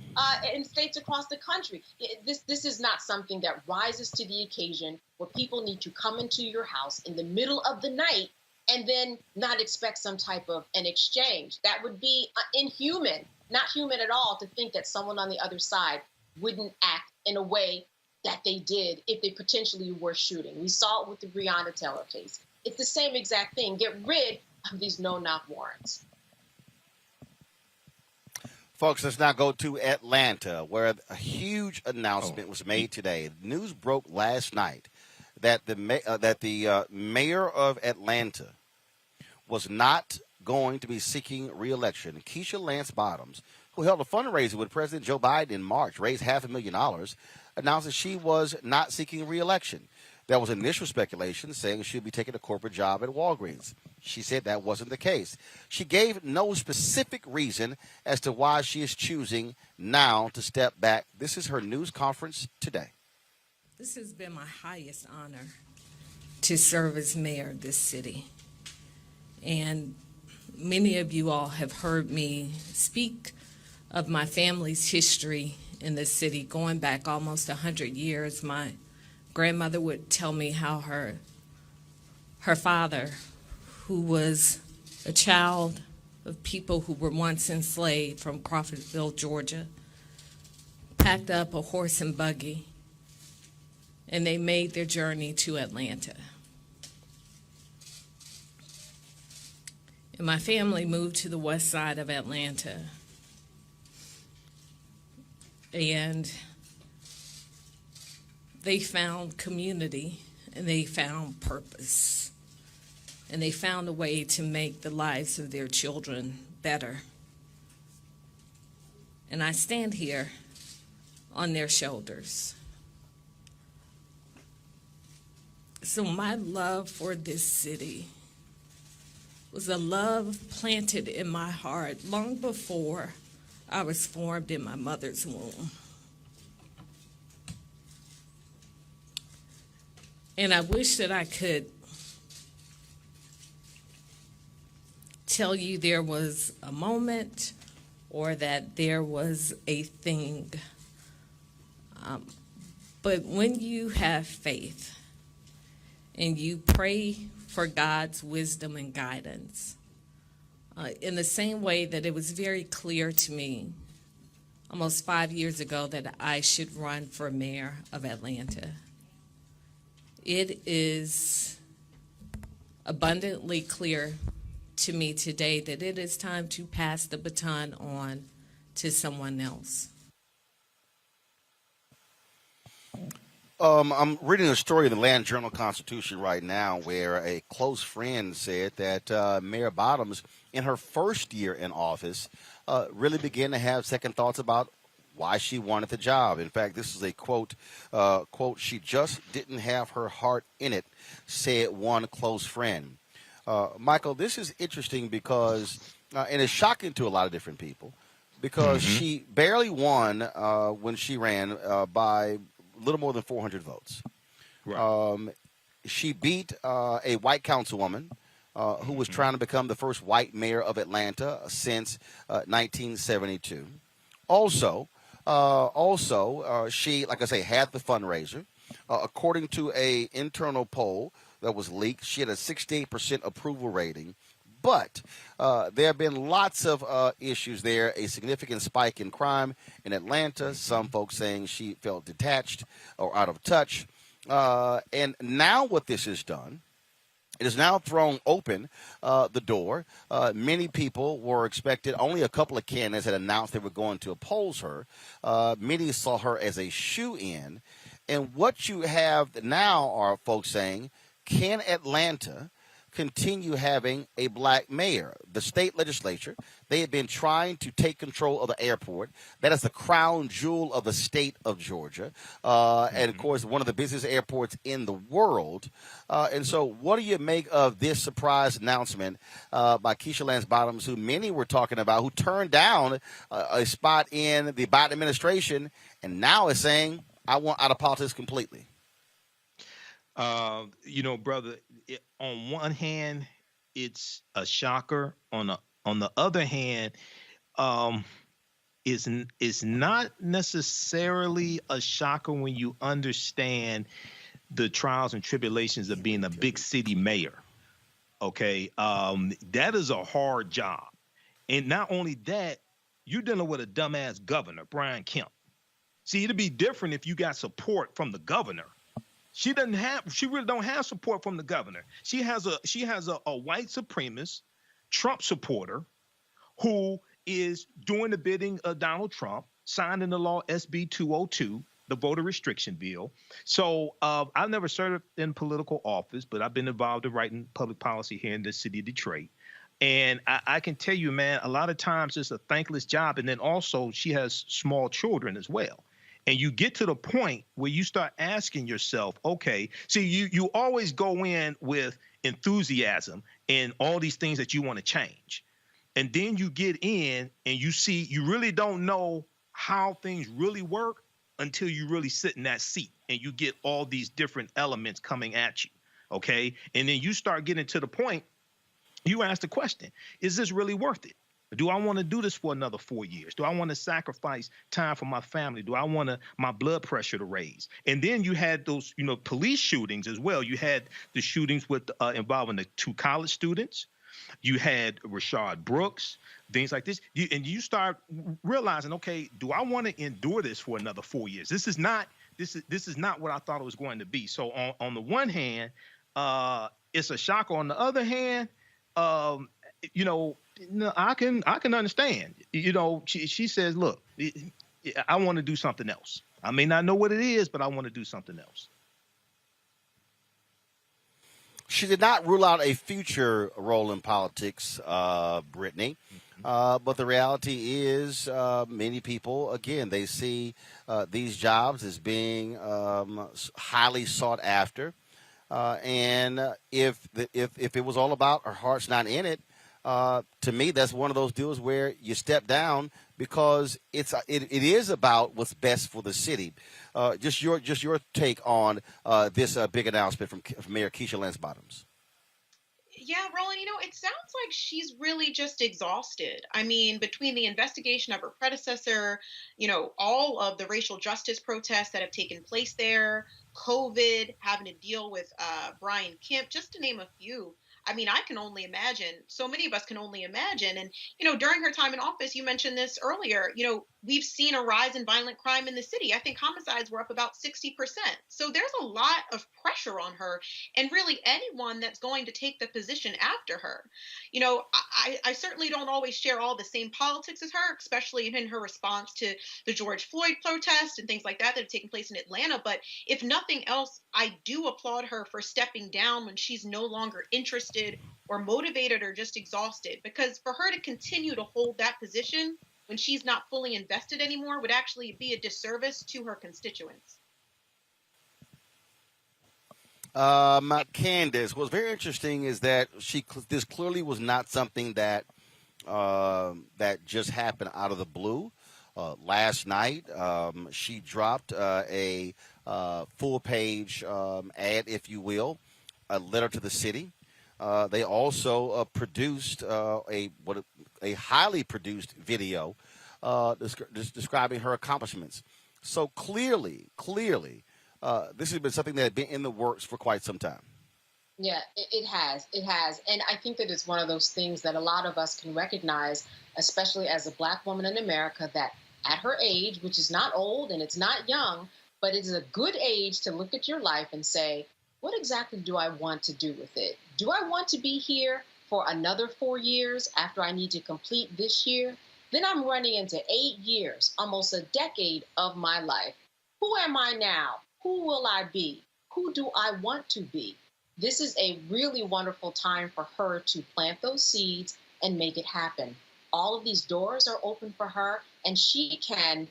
in states across the country. This is not something that rises to the occasion where people need to come into your house in the middle of the night and then not expect some type of an exchange. That would be inhuman, not human at all, to think that someone on the other side wouldn't act in a way that they did if they potentially were shooting. We saw it with the Breonna Taylor case. It's the same exact thing. Get rid of these no-knock warrants. Folks, let's now go to Atlanta, where a huge announcement was made today. News broke last night that the mayor of Atlanta was not going to be seeking re-election. Keisha Lance Bottoms, who held a fundraiser with President Joe Biden in March, raised $500,000, announced that she was not seeking re-election. There was initial speculation saying she'd be taking a corporate job at Walgreens. She said that wasn't the case. She gave no specific reason as to why she is choosing now to step back. This is her news conference today. This has been my highest honor to serve as mayor of this city. And many of you all have heard me speak of my family's history in this city, going back almost 100 years. My grandmother would tell me how her father, who was a child of people who were once enslaved from Crawfordville, Georgia, packed up a horse and buggy, and they made their journey to Atlanta. And my family moved to the west side of Atlanta. And they found community, and they found purpose, and they found a way to make the lives of their children better. And I stand here on their shoulders. So my love for this city was a love planted in my heart long before I was formed in my mother's womb. And I wish that I could tell you there was a moment or that there was a thing. But when you have faith and you pray for God's wisdom and guidance, in the same way that it was very clear to me almost 5 years ago that I should run for mayor of Atlanta, it is abundantly clear to me today that it is time to pass the baton on to someone else. I'm reading a story in the Land Journal Constitution right now where a close friend said that Mayor Bottoms, in her first year in office, really began to have second thoughts about why she wanted the job. In fact, this is a quote, she just didn't have her heart in it, said one close friend. Michael, this is interesting because, and it's shocking to a lot of different people, because she barely won when she ran by a little more than 400 votes. Right. She beat a white councilwoman who was trying to become the first white mayor of Atlanta since 1972. Also, she, like I say, had the fundraiser. According to a internal poll that was leaked, she had a 68% approval rating. But there have been lots of issues there, a significant spike in crime in Atlanta, some folks saying she felt detached or out of touch. And now what this has done, it has now thrown open the door. Many people were expected, only a couple of candidates had announced they were going to oppose her. Many saw her as a shoe-in. And what you have now are folks saying, can Atlanta continue having a black mayor? The state legislature, they have been trying to take control of the airport. That is the crown jewel of the state of Georgia. And, of course, one of the busiest airports in the world. And so what do you make of this surprise announcement by Keisha Lance Bottoms, who many were talking about, who turned down a spot in the Biden administration and now is saying, I want out of politics completely? Brother, on one hand, it's a shocker. On the other hand, is not necessarily a shocker when you understand the trials and tribulations of being a big city mayor. Okay, that is a hard job, and not only that, you're dealing with a dumbass governor, Brian Kemp. See, it'd be different if you got support from the governor. She really don't have support from the governor. She has a white supremacist Trump supporter who is doing the bidding of Donald Trump, signed into law SB 202, the voter restriction bill. So I've never served in political office, but I've been involved in writing public policy here in the city of Detroit. And I can tell you, man, a lot of times it's a thankless job. And then also she has small children as well. And you get to the point where you start asking yourself, okay, see, you always go in with enthusiasm and all these things that you want to change. And then you get in and you see you really don't know how things really work until you really sit in that seat and you get all these different elements coming at you, okay? And then you start getting to the point, you ask the question, is this really worth it? Do I want to do this for another 4 years? Do I want to sacrifice time for my family? Do I want my blood pressure to raise? And then you had those, police shootings as well. You had the shootings with involving the 2 college students. You had Rashard Brooks, things like this. You start realizing, okay, do I want to endure this for another 4 years? This is not what I thought it was going to be. So on the one hand, it's a shock. On the other hand, I can understand. She says, look, I want to do something else. I may not know what it is, but I want to do something else. She did not rule out a future role in politics, Brittany. But the reality is many people, again, they see these jobs as being highly sought after. And if it was all about her heart's not in it, to me, that's one of those deals where you step down because it is about what's best for the city. Just your take on this big announcement from Mayor Keisha Lance Bottoms. Yeah, Roland, it sounds like she's really just exhausted. I mean, between the investigation of her predecessor, all of the racial justice protests that have taken place there, COVID, having to deal with Brian Kemp, just to name a few. I mean, I can only imagine. So many of us can only imagine. And, during her time in office, you mentioned this earlier, we've seen a rise in violent crime in the city. I think homicides were up about 60%. So there's a lot of pressure pressure on her, and really anyone that's going to take the position after her. I certainly don't always share all the same politics as her, especially in her response to the George Floyd protest and things like that have taken place in Atlanta. But if nothing else, I do applaud her for stepping down when she's no longer interested or motivated or just exhausted, because for her to continue to hold that position when she's not fully invested anymore would actually be a disservice to her constituents. Candace, what's very interesting is that this clearly was not something that that just happened out of the blue. Last night, she dropped a full-page ad, if you will, a letter to the city. They also produced a highly produced video describing her accomplishments. So clearly, this has been something that had been in the works for quite some time. Yeah, it has. It has. And I think that it's one of those things that a lot of us can recognize, especially as a Black woman in America, that at her age, which is not old and it's not young, but it is a good age to look at your life and say, what exactly do I want to do with it? Do I want to be here for another 4 years after I need to complete this year? Then I'm running into 8 years, almost a decade of my life. Who am I now? Who will I be? Who do I want to be? This is a really wonderful time for her to plant those seeds and make it happen. All of these doors are open for her, and she can,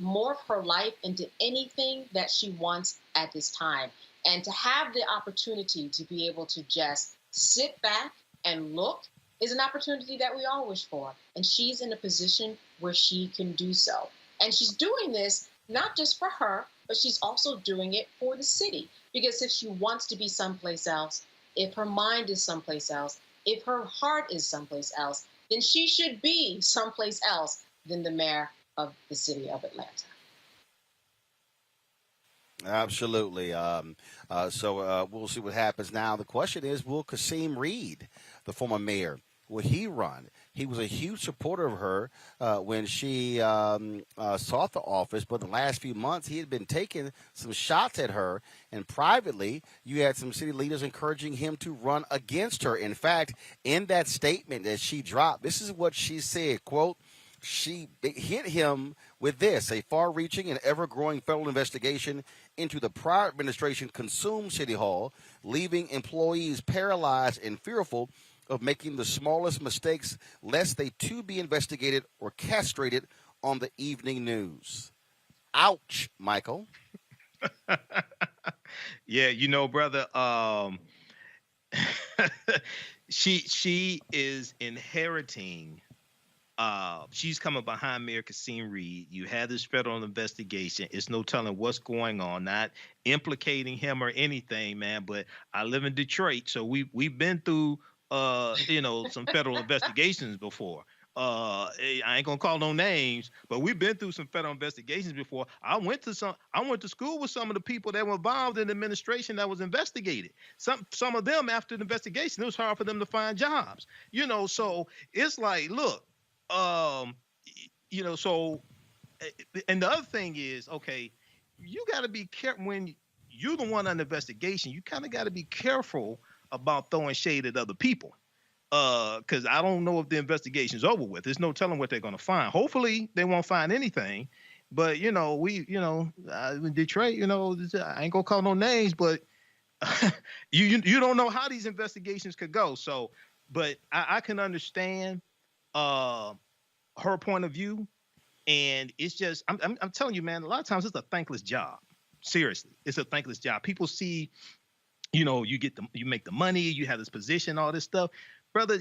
morph her life into anything that she wants at this time. And to have the opportunity to be able to just sit back and look is an opportunity that we all wish for. And she's in a position where she can do so. And she's doing this not just for her, but she's also doing it for the city. Because if she wants to be someplace else, if her mind is someplace else, if her heart is someplace else, then she should be someplace else than the mayor of the city of Atlanta. Absolutely. So we'll see what happens now. The question is, will Kasim Reed, the former mayor, will he run? He was a huge supporter of her when she sought the office, but in the last few months he had been taking some shots at her, and privately you had some city leaders encouraging him to run against her. In fact, in that statement that she dropped, this is what she said, quote, she hit him with this: a far-reaching and ever-growing federal investigation into the prior administration consumed City Hall, leaving employees paralyzed and fearful of making the smallest mistakes, lest they too be investigated or castrated on the evening news. Ouch, Michael. Yeah, brother, she is inheriting. She's coming behind Mayor Kasim Reed. You had this federal investigation. It's no telling what's going on. Not implicating him or anything, man. But I live in Detroit, so we've been through some federal investigations before. I ain't gonna call no names, but we've been through some federal investigations before. I went to school with some of the people that were involved in the administration that was investigated. Some of them, after the investigation, it was hard for them to find jobs. So it's like, look. So, and the other thing is, okay, you got to be careful when you're the one under investigation. You kind of got to be careful about throwing shade at other people, because I don't know if the investigation's over with. There's no telling what they're going to find. Hopefully, they won't find anything. But in Detroit, I ain't gonna call no names, but you don't know how these investigations could go. So, but I can understand her point of view, and it's just I'm telling you, man, a lot of times it's a thankless job. Seriously, it's a thankless job. People see, you make the money, you have this position, all this stuff, brother.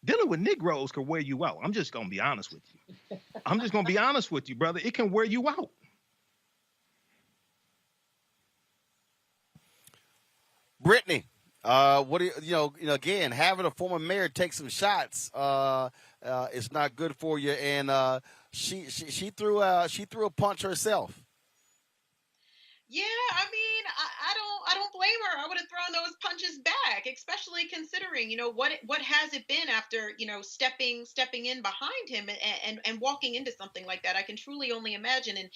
Dealing with Negroes can wear you out. I'm just gonna be honest with you. I'm just gonna be honest with you, brother. It can wear you out. Brittany, what do again, having a former mayor take some shots is not good for you, and she threw a punch herself. Yeah, I mean, I I don't blame her. I would have thrown those punches back, especially considering, what has it been after, stepping in behind him and walking into something like that. I can truly only imagine. And,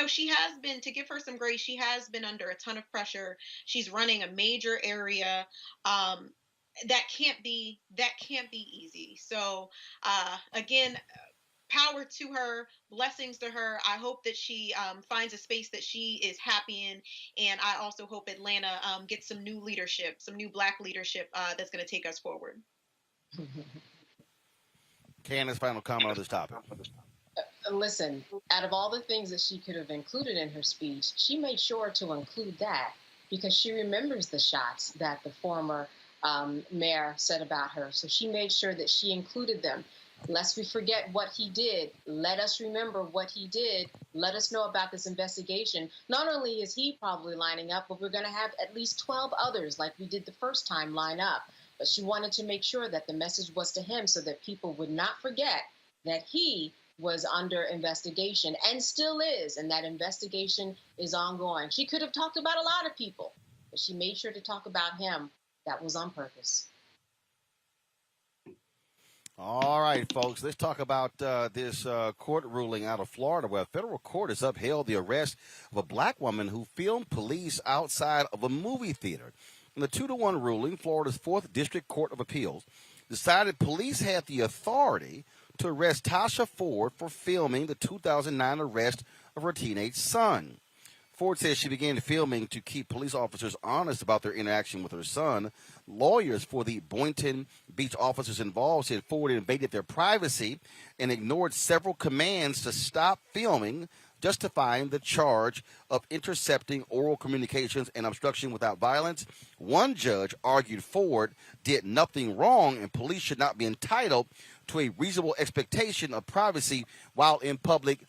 she has been, to give her some grace, she has been under a ton of pressure. She's running a major area. That can't be easy. So again, power to her, blessings to her. I hope that she finds a space that she is happy in, and I also hope Atlanta gets some new leadership, some new Black leadership that's going to take us forward. Candace, final comment on this topic. Listen, out of all the things that she could have included in her speech, she made sure to include that because she remembers the shots that the former mayor said about her. So she made sure that she included them. Lest we forget what he did, let us remember what he did. Let us know about this investigation. Not only is he probably lining up, but we're going to have at least 12 others like we did the first time line up. But she wanted to make sure that the message was to him so that people would not forget that he was under investigation and still is, and that investigation is ongoing. She could have talked about a lot of people, but she made sure to talk about him. That was on purpose. All right, folks, let's talk about this court ruling out of Florida where a federal court has upheld the arrest of a Black woman who filmed police outside of a movie theater. In the 2-1 ruling, Florida's 4th District Court of Appeals decided police had the authority to arrest Tasha Ford for filming the 2009 arrest of her teenage son. Ford says she began filming to keep police officers honest about their interaction with her son. Lawyers for the Boynton Beach officers involved said Ford invaded their privacy and ignored several commands to stop filming, justifying the charge of intercepting oral communications and obstruction without violence. One judge argued Ford did nothing wrong and police should not be entitled to a reasonable expectation of privacy while in public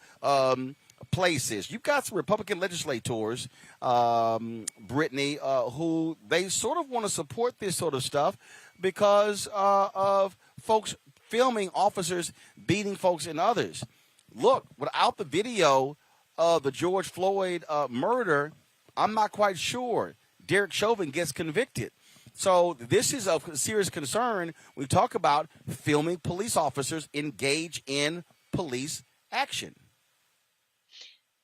places. You've got some Republican legislators, Brittany, who they sort of want to support this sort of stuff because of folks filming officers beating folks and others. Look, without the video of the George Floyd murder, I'm not quite sure Derek Chauvin gets convicted. So this is of serious concern. We talk about filming police officers engage in police action.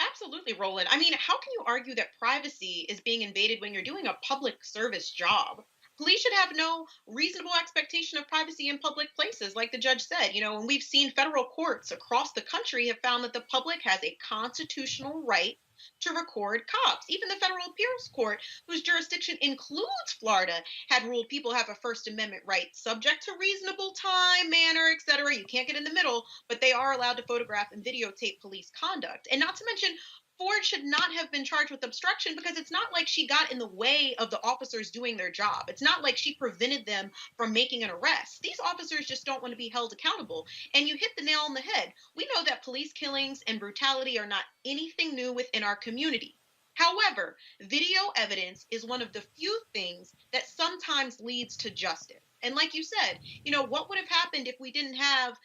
Absolutely, Roland. I mean, how can you argue that privacy is being invaded when you're doing a public service job? Police should have no reasonable expectation of privacy in public places, like the judge said. And we've seen federal courts across the country have found that the public has a constitutional right to record cops. Even the federal appeals court, whose jurisdiction includes Florida, had ruled people have a First Amendment right, subject to reasonable time, manner, etc. You can't get in the middle, but they are allowed to photograph and videotape police conduct. And not to mention, Ford should not have been charged with obstruction because it's not like she got in the way of the officers doing their job. It's not like she prevented them from making an arrest. These officers just don't want to be held accountable. And you hit the nail on the head. We know that police killings and brutality are not anything new within our community. However, video evidence is one of the few things that sometimes leads to justice. And like you said, what would have happened if we didn't have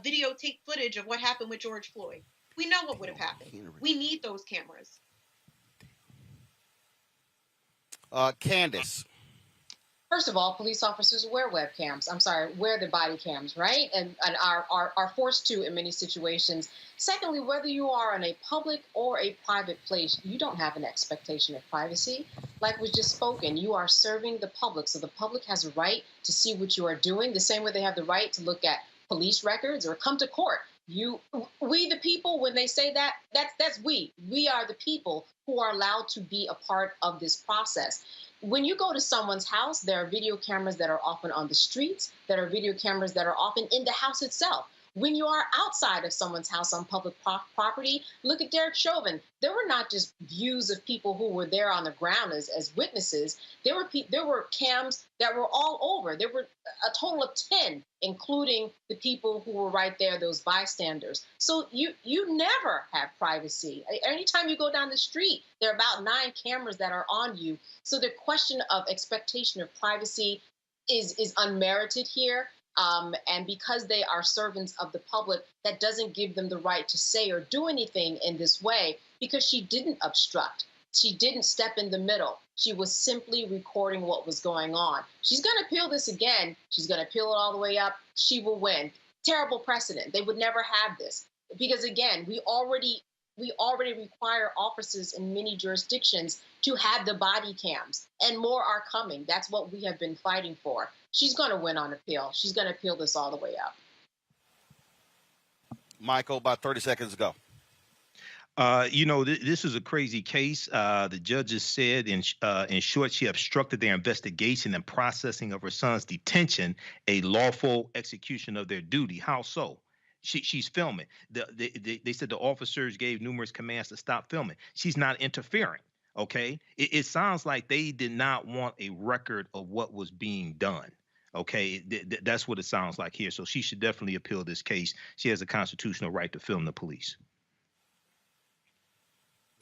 videotape footage of what happened with George Floyd? We know what would have happened. We need those cameras. Candace. First of all, police officers wear webcams. Wear the body cams, right? And are forced to in many situations. Secondly, whether you are in a public or a private place, you don't have an expectation of privacy. Like was just spoken, you are serving the public. So the public has a right to see what you are doing, the same way they have the right to look at police records or come to court. We the people, when they say that's we. We are the people who are allowed to be a part of this process. When you go to someone's house, there are video cameras that are often on the streets, there are video cameras that are often in the house itself. When you are outside of someone's house on public property, look at Derek Chauvin. There were not just views of people who were there on the ground as witnesses. There were cams that were all over. There were a total of 10, including the people who were right there, those bystanders. So you never have privacy. Anytime you go down the street, there are about 9 cameras that are on you. So the question of expectation of privacy is unmerited here. And because they are servants of the public, that doesn't give them the right to say or do anything in this way, because she didn't obstruct. She didn't step in the middle. She was simply recording what was going on. She's going to appeal this again. She's going to appeal it all the way up. She will win. Terrible precedent. They would never have this because, again, we already require officers in many jurisdictions to have the body cams, and more are coming. That's what we have been fighting for. She's going to win on appeal. She's going to appeal this all the way up. Michael, about 30 seconds ago. This is a crazy case. The judges said, in short, she obstructed their investigation and processing of her son's detention, a lawful execution of their duty. How so? She's filming. They said the officers gave numerous commands to stop filming. She's not interfering. Okay, it sounds like they did not want a record of what was being done. Okay, that's what it sounds like here. So she should definitely appeal this case. She has a constitutional right to film the police.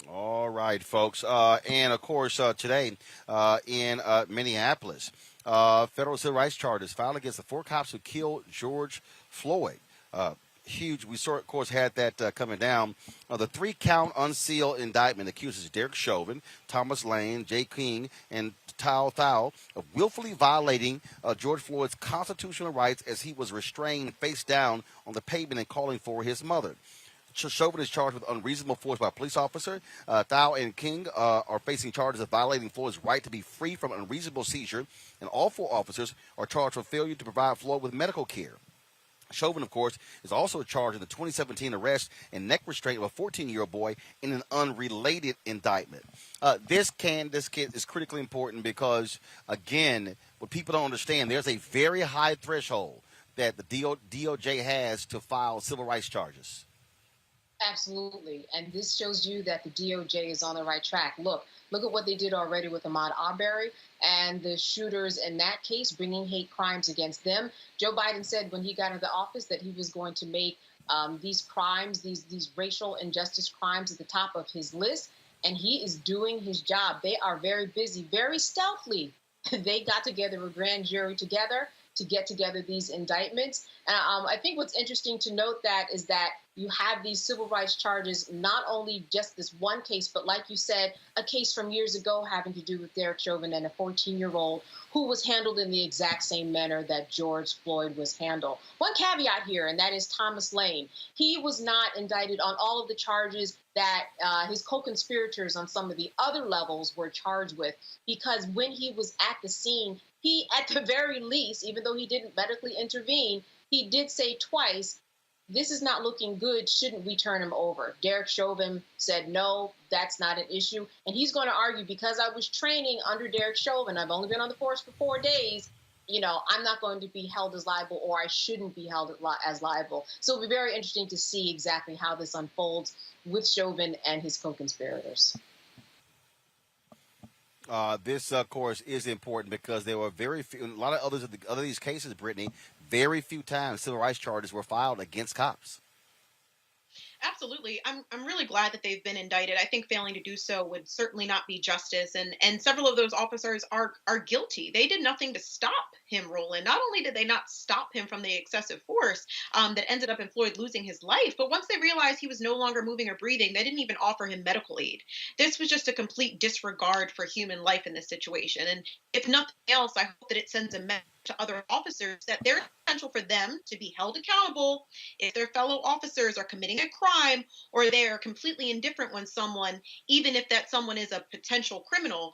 All right, folks. And, of course, today in Minneapolis, federal civil rights charges filed against the 4 cops who killed George Floyd. Huge. We, of course, had that coming down. The 3-count unsealed indictment accuses Derek Chauvin, Thomas Lane, Jay King, and Tao Thao of willfully violating George Floyd's constitutional rights as he was restrained face down on the pavement and calling for his mother. Chauvin is charged with unreasonable force by a police officer. Thao and King are facing charges of violating Floyd's right to be free from unreasonable seizure, and all 4 officers are charged for failure to provide Floyd with medical care. Chauvin, of course, is also charged in the 2017 arrest and neck restraint of a 14-year-old boy in an unrelated indictment. This kid is critically important because, again, what people don't understand, there's a very high threshold that the DOJ has to file civil rights charges. Absolutely. And this shows you that the DOJ is on the right track. Look at what they did already with Ahmaud Arbery and the shooters in that case, bringing hate crimes against them. Joe Biden said when he got into office that he was going to make these crimes, these racial injustice crimes at the top of his list. And he is doing his job. They are very busy, very stealthily. They got together a grand jury together to get together these indictments. And I think what's interesting to note that is that you have these civil rights charges, not only just this one case, but like you said, a case from years ago having to do with Derek Chauvin and a 14-year-old who was handled in the exact same manner that George Floyd was handled. One caveat here, and that is Thomas Lane. He was not indicted on all of the charges that his co-conspirators on some of the other levels were charged with, because when he was at the scene, he, at the very least, even though he didn't medically intervene, he did say twice, "This is not looking good. Shouldn't we turn him over?" Derek Chauvin said, "No, that's not an issue." And he's going to argue, because I was training under Derek Chauvin, I've only been on the force for 4 days, I'm not going to be held as liable, or I shouldn't be held as liable. So it'll be very interesting to see exactly how this unfolds with Chauvin and his co-conspirators. This, of course, is important because there were very few, a lot of others of these cases, Brittany, very few times civil rights charges were filed against cops. Absolutely. I'm really glad that they've been indicted. I think failing to do so would certainly not be justice. And several of those officers are guilty. They did nothing to stop him, Roland. Not only did they not stop him from the excessive force that ended up in Floyd losing his life, but once they realized he was no longer moving or breathing, they didn't even offer him medical aid. This was just a complete disregard for human life in this situation. And if nothing else, I hope that it sends a message to other officers that there's potential for them to be held accountable if their fellow officers are committing a crime, or they are completely indifferent when someone, even if that someone is a potential criminal,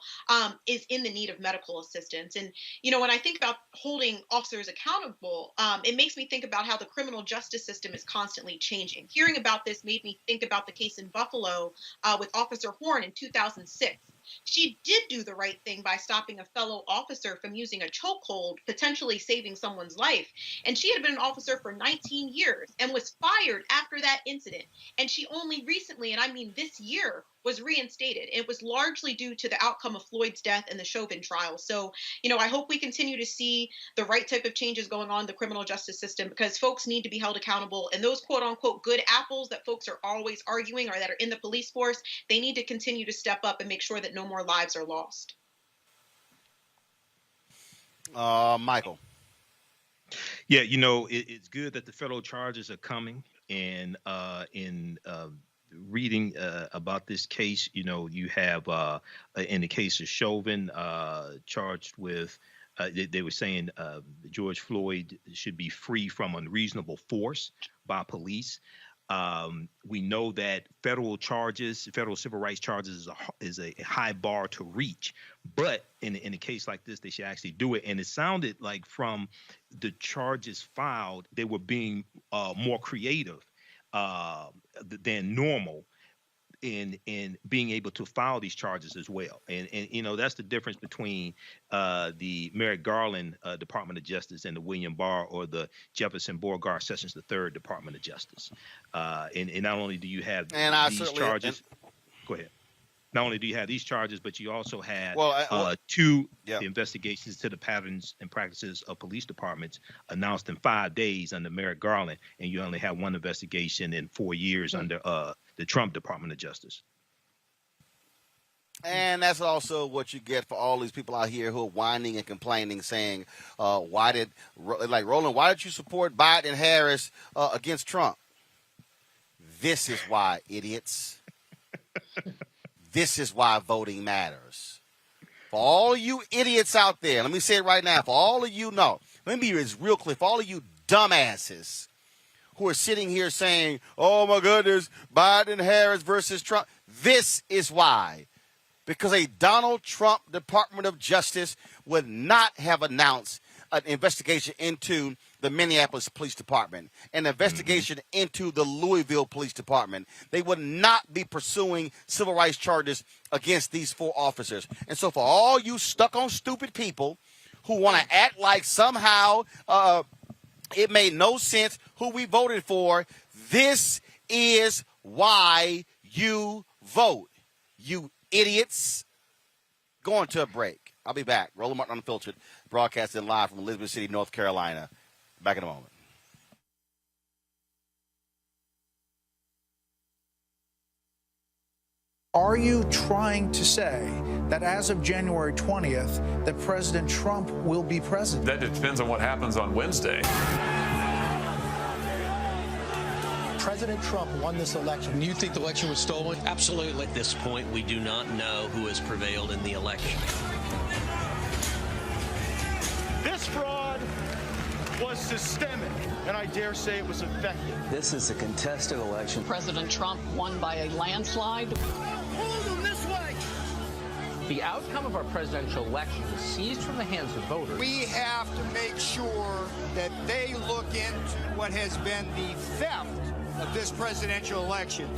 is in the need of medical assistance. And, when I think about holding officers accountable, it makes me think about how the criminal justice system is constantly changing. Hearing about this made me think about the case in Buffalo with Officer Horn in 2006. She did do the right thing by stopping a fellow officer from using a chokehold, potentially saving someone's life. And she had been an officer for 19 years and was fired after that incident. And she only recently, and I mean this year, was reinstated. It was largely due to the outcome of Floyd's death and the Chauvin trial. So, I hope we continue to see the right type of changes going on in the criminal justice system, because folks need to be held accountable. And those quote unquote good apples that folks are always arguing, or that are in the police force, they need to continue to step up and make sure that no more lives are lost. Michael. Yeah, it's good that the federal charges are coming, and in reading about this case, you have in the case of Chauvin, charged with, they were saying George Floyd should be free from unreasonable force by police. We know that federal civil rights charges is a high bar to reach, but in a case like this, they should actually do it. And it sounded like from the charges filed, they were being more creative than normal in being able to file these charges as well. And that's the difference between the Merrick Garland Department of Justice and the William Barr or the Jefferson Beauregard Sessions III Department of Justice. And not only do you have these charges, go ahead. Not only do you have these charges, but you also had two investigations to the patterns and practices of police departments announced in 5 days under Merrick Garland, and you only have one investigation in 4 years under the Trump Department of Justice. And that's also what you get for all these people out here who are whining and complaining, saying, Roland, why did you support Biden and Harris against Trump? This is why, idiots. This is why voting matters. For all you idiots out there, let me say it right now, for all of you, let me be real clear, for all of you dumbasses who are sitting here saying, oh my goodness, Biden, Harris versus Trump, this is why. Because a Donald Trump Department of Justice would not have announced an investigation into the Minneapolis Police Department, an investigation into the Louisville Police Department. They would not be pursuing civil rights charges against these 4 officers. And so for all you stuck on stupid people who want to act like somehow it made no sense who we voted for, this is why you vote. You idiots. Going to a break. I'll be back. Roland Martin Unfiltered, broadcasting live from Elizabeth City, North Carolina. Back in a moment. Are you trying to say that as of January 20th, that President Trump will be president? That depends on what happens on Wednesday. President Trump won this election. Do you think the election was stolen? Absolutely. At this point, we do not know who has prevailed in the election. This fraud was systemic, and I dare say it was effective. This is a contested election. President Trump won by a landslide. Hold them this way! The outcome of our presidential election was seized from the hands of voters. We have to make sure that they look into what has been the theft of this presidential election.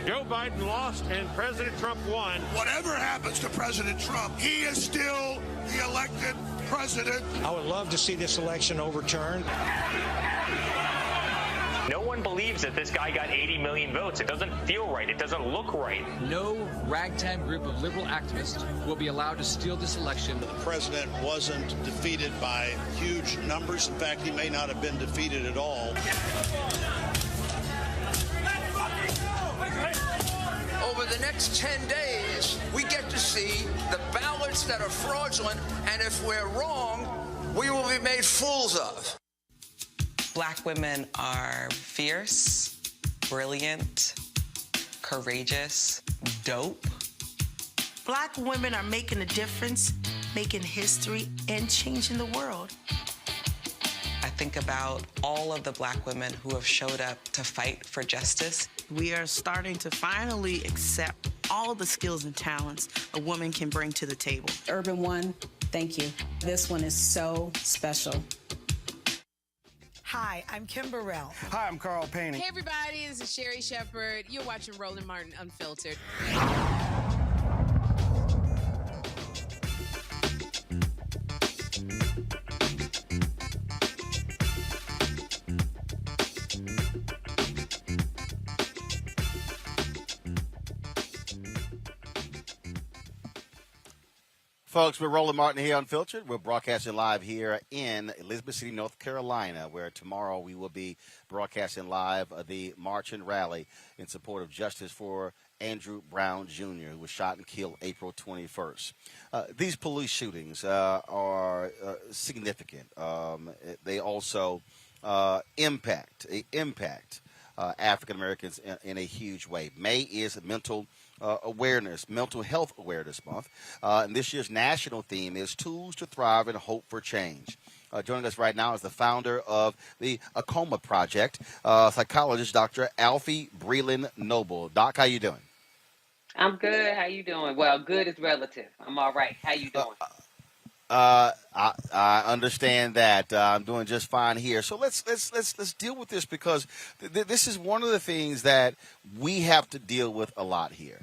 Joe Biden lost and President Trump won. Whatever happens to President Trump, he is still the elected president. I would love to see this election overturned. No one believes that this guy got 80 million votes. It doesn't feel right. It doesn't look right. No ragtag group of liberal activists will be allowed to steal this election. The president wasn't defeated by huge numbers. In fact, he may not have been defeated at all. Over the next 10 days, we get to see the ballots that are fraudulent, and if we're wrong, we will be made fools of. Black women are fierce, brilliant, courageous, dope. Black women are making a difference, making history, and changing the world. I think about all of the Black women who have showed up to fight for justice. We are starting to finally accept all the skills and talents a woman can bring to the table. Urban One, thank you. This one is so special. Hi, I'm Kim Burrell. Hi, I'm Carl Payne. Hey, everybody, this is Sherry Shepherd. You're watching Roland Martin Unfiltered. Folks, we're Roland Martin here Unfiltered. We're broadcasting live here in Elizabeth City, North Carolina, where tomorrow we will be broadcasting live the march and rally in support of justice for Andrew Brown Jr., who was shot and killed April 21st. These police shootings are significant. They also impact African Americans in a huge way. May is mental health awareness month. And this year's national theme is Tools to Thrive and Hope for Change. Joining us right now is the founder of the Acoma Project, psychologist Dr. Alfie Breland Noble. Doc, how you doing? I'm good. How you doing? Well, good is relative. I'm all right. How you doing? I understand that. I'm doing just fine here. So let's deal with this because this is one of the things that we have to deal with a lot here.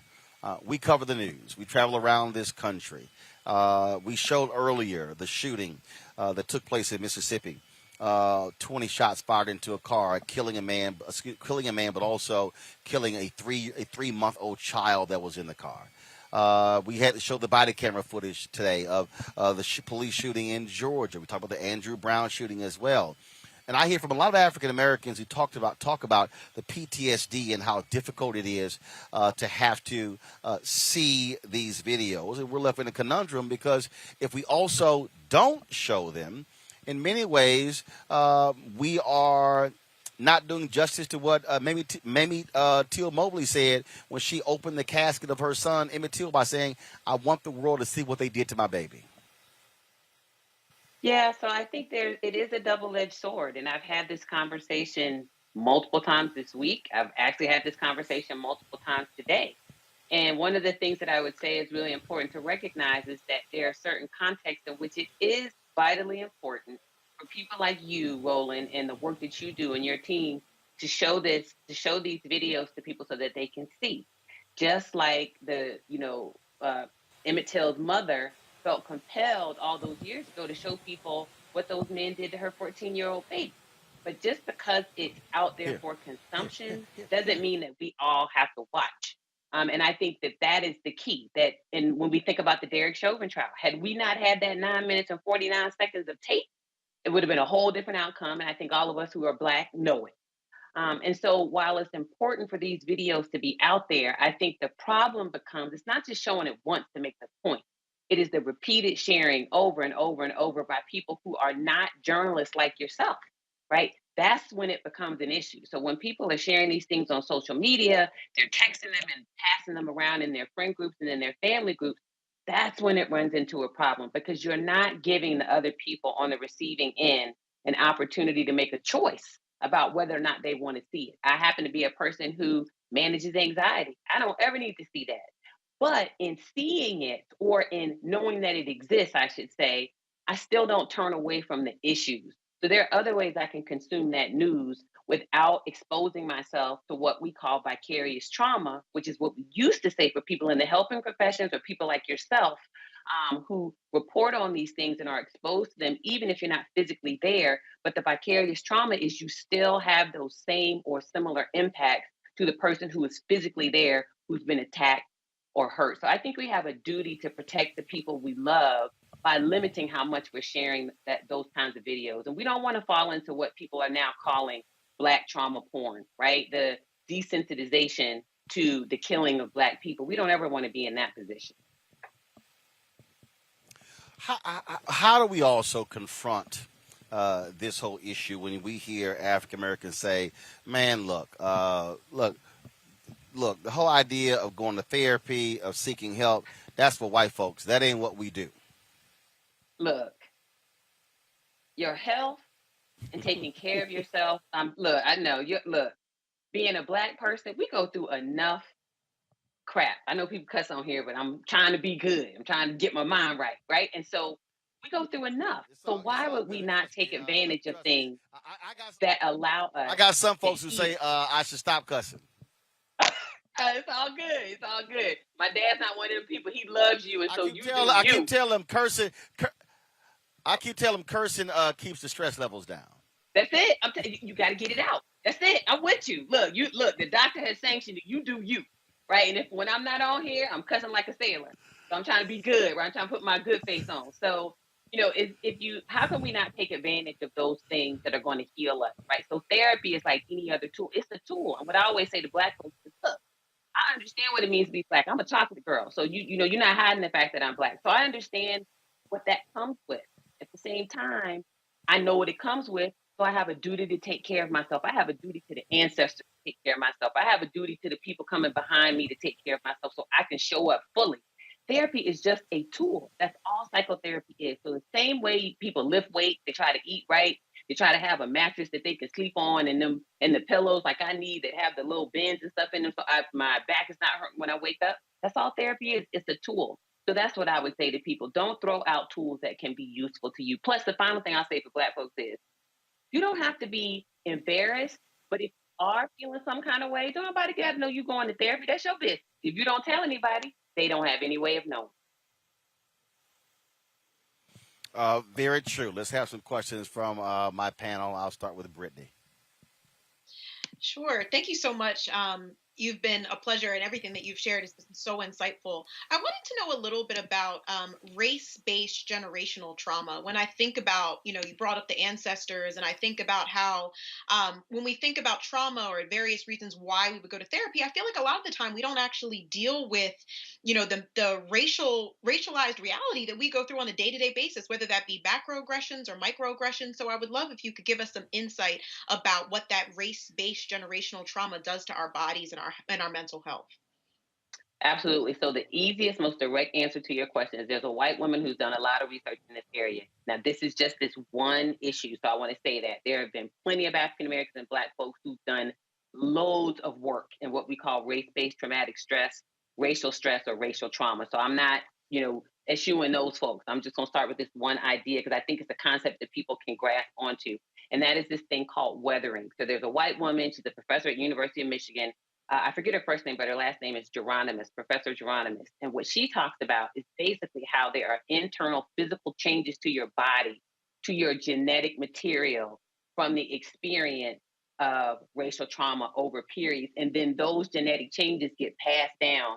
We cover the news. We travel around this country. We showed earlier the shooting that took place in Mississippi. 20 shots fired into a car, killing a man, but also killing a 3-month-old child that was in the car. We had to show the body camera footage today of the police shooting in Georgia. We talked about the Andrew Brown shooting as well. And I hear from a lot of African Americans who talk about the PTSD and how difficult it is to have to see these videos. And we're left in a conundrum because if we also don't show them, in many ways, we are not doing justice to what Mamie Till Mobley said when she opened the casket of her son, Emmett Till, by saying, "I want the world to see what they did to my baby." Yeah, so I think it is a double-edged sword, and I've had this conversation multiple times this week. I've actually had this conversation multiple times today. And one of the things that I would say is really important to recognize is that there are certain contexts in which it is vitally important for people like you, Roland, and the work that you do and your team to show these videos to people so that they can see. Just like Emmett Till's mother felt compelled all those years ago to show people what those men did to her 14-year-old baby. But just because it's out there for consumption doesn't mean that we all have to watch. And I think that is the key. And when we think about the Derek Chauvin trial, had we not had that 9 minutes and 49 seconds of tape, it would have been a whole different outcome. And I think all of us who are Black know it. And so while it's important for these videos to be out there, I think the problem becomes it's not just showing it once to make the point. It is the repeated sharing over and over and over by people who are not journalists like yourself, right? That's when it becomes an issue. So when people are sharing these things on social media, they're texting them and passing them around in their friend groups and in their family groups, that's when it runs into a problem because you're not giving the other people on the receiving end an opportunity to make a choice about whether or not they want to see it. I happen to be a person who manages anxiety. I don't ever need to see that. But in seeing it or in knowing that it exists, I should say, I still don't turn away from the issues. So there are other ways I can consume that news without exposing myself to what we call vicarious trauma, which is what we used to say for people in the helping professions or people like yourself who report on these things and are exposed to them, even if you're not physically there. But the vicarious trauma is you still have those same or similar impacts to the person who is physically there, who's been attacked or hurt. So I think we have a duty to protect the people we love by limiting how much we're sharing those kinds of videos. And we don't want to fall into what people are now calling Black trauma porn, right? The desensitization to the killing of Black people. We don't ever want to be in that position. How do we also confront this whole issue when we hear African Americans say, man, look, the whole idea of going to therapy, of seeking help, that's for white folks. That ain't what we do. Look, your health and taking care of yourself. I know being a Black person, we go through enough crap. I know people cuss on here, but I'm trying to be good. I'm trying to get my mind right, right? And so we go through enough. So why would we not take advantage of things that allow us? I got some folks who say I should stop cussing. It's all good. It's all good. My dad's not one of them people. He loves you, and so you do you. I keep telling him cursing. I keep telling him cursing keeps the stress levels down. That's it. I'm telling you, got to get it out. That's it. I'm with you. Look. The doctor has sanctioned it. You do you, right? And when I'm not on here, I'm cussing like a sailor. So I'm trying to be good, right? I'm trying to put my good face on. So how can we not take advantage of those things that are going to heal us, right? So therapy is like any other tool. It's a tool. And what I always say to Black folks is, look, I understand what it means to be Black. I'm a chocolate girl. So you're not hiding the fact that I'm Black. So I understand what that comes with. At the same time, I know what it comes with. So I have a duty to take care of myself. I have a duty to the ancestors take care of myself. I have a duty to the people coming behind me to take care of myself so I can show up fully. Therapy is just a tool. That's all psychotherapy is. So the same way people lift weights, they try to eat right, they try to have a mattress that they can sleep on, and the pillows like I need that have the little bends and stuff in them, so my back is not hurting when I wake up. That's all therapy is. It's a tool. So that's what I would say to people. Don't throw out tools that can be useful to you. Plus, the final thing I'll say for Black folks is, you don't have to be embarrassed, but if you are feeling some kind of way, don't nobody got to know you going to therapy. That's your business. If you don't tell anybody, they don't have any way of knowing. Very true. Let's have some questions from my panel. I'll start with Brittany. Sure. Thank you so much. You've been a pleasure, and everything that you've shared has been so insightful. I wanted to know a little bit about race-based generational trauma. When I think about, you brought up the ancestors, and I think about how when we think about trauma or various reasons why we would go to therapy, I feel like a lot of the time we don't actually deal with, the racialized reality that we go through on a day-to-day basis, whether that be macroaggressions or microaggressions. So I would love if you could give us some insight about what that race-based generational trauma does to our bodies and our mental health. Absolutely. So the easiest, most direct answer to your question is there's a white woman who's done a lot of research in this area. Now, this is just this one issue. So I want to say that there have been plenty of African Americans and Black folks who've done loads of work in what we call race-based traumatic stress, racial stress, or racial trauma. So I'm not, eschewing those folks. I'm just going to start with this one idea because I think it's a concept that people can grasp onto. And that is this thing called weathering. So there's a white woman. She's a professor at University of Michigan. I forget her first name, but her last name is Geronimus, Professor Geronimus. And what she talks about is basically how there are internal physical changes to your body, to your genetic material from the experience of racial trauma over periods. And then those genetic changes get passed down,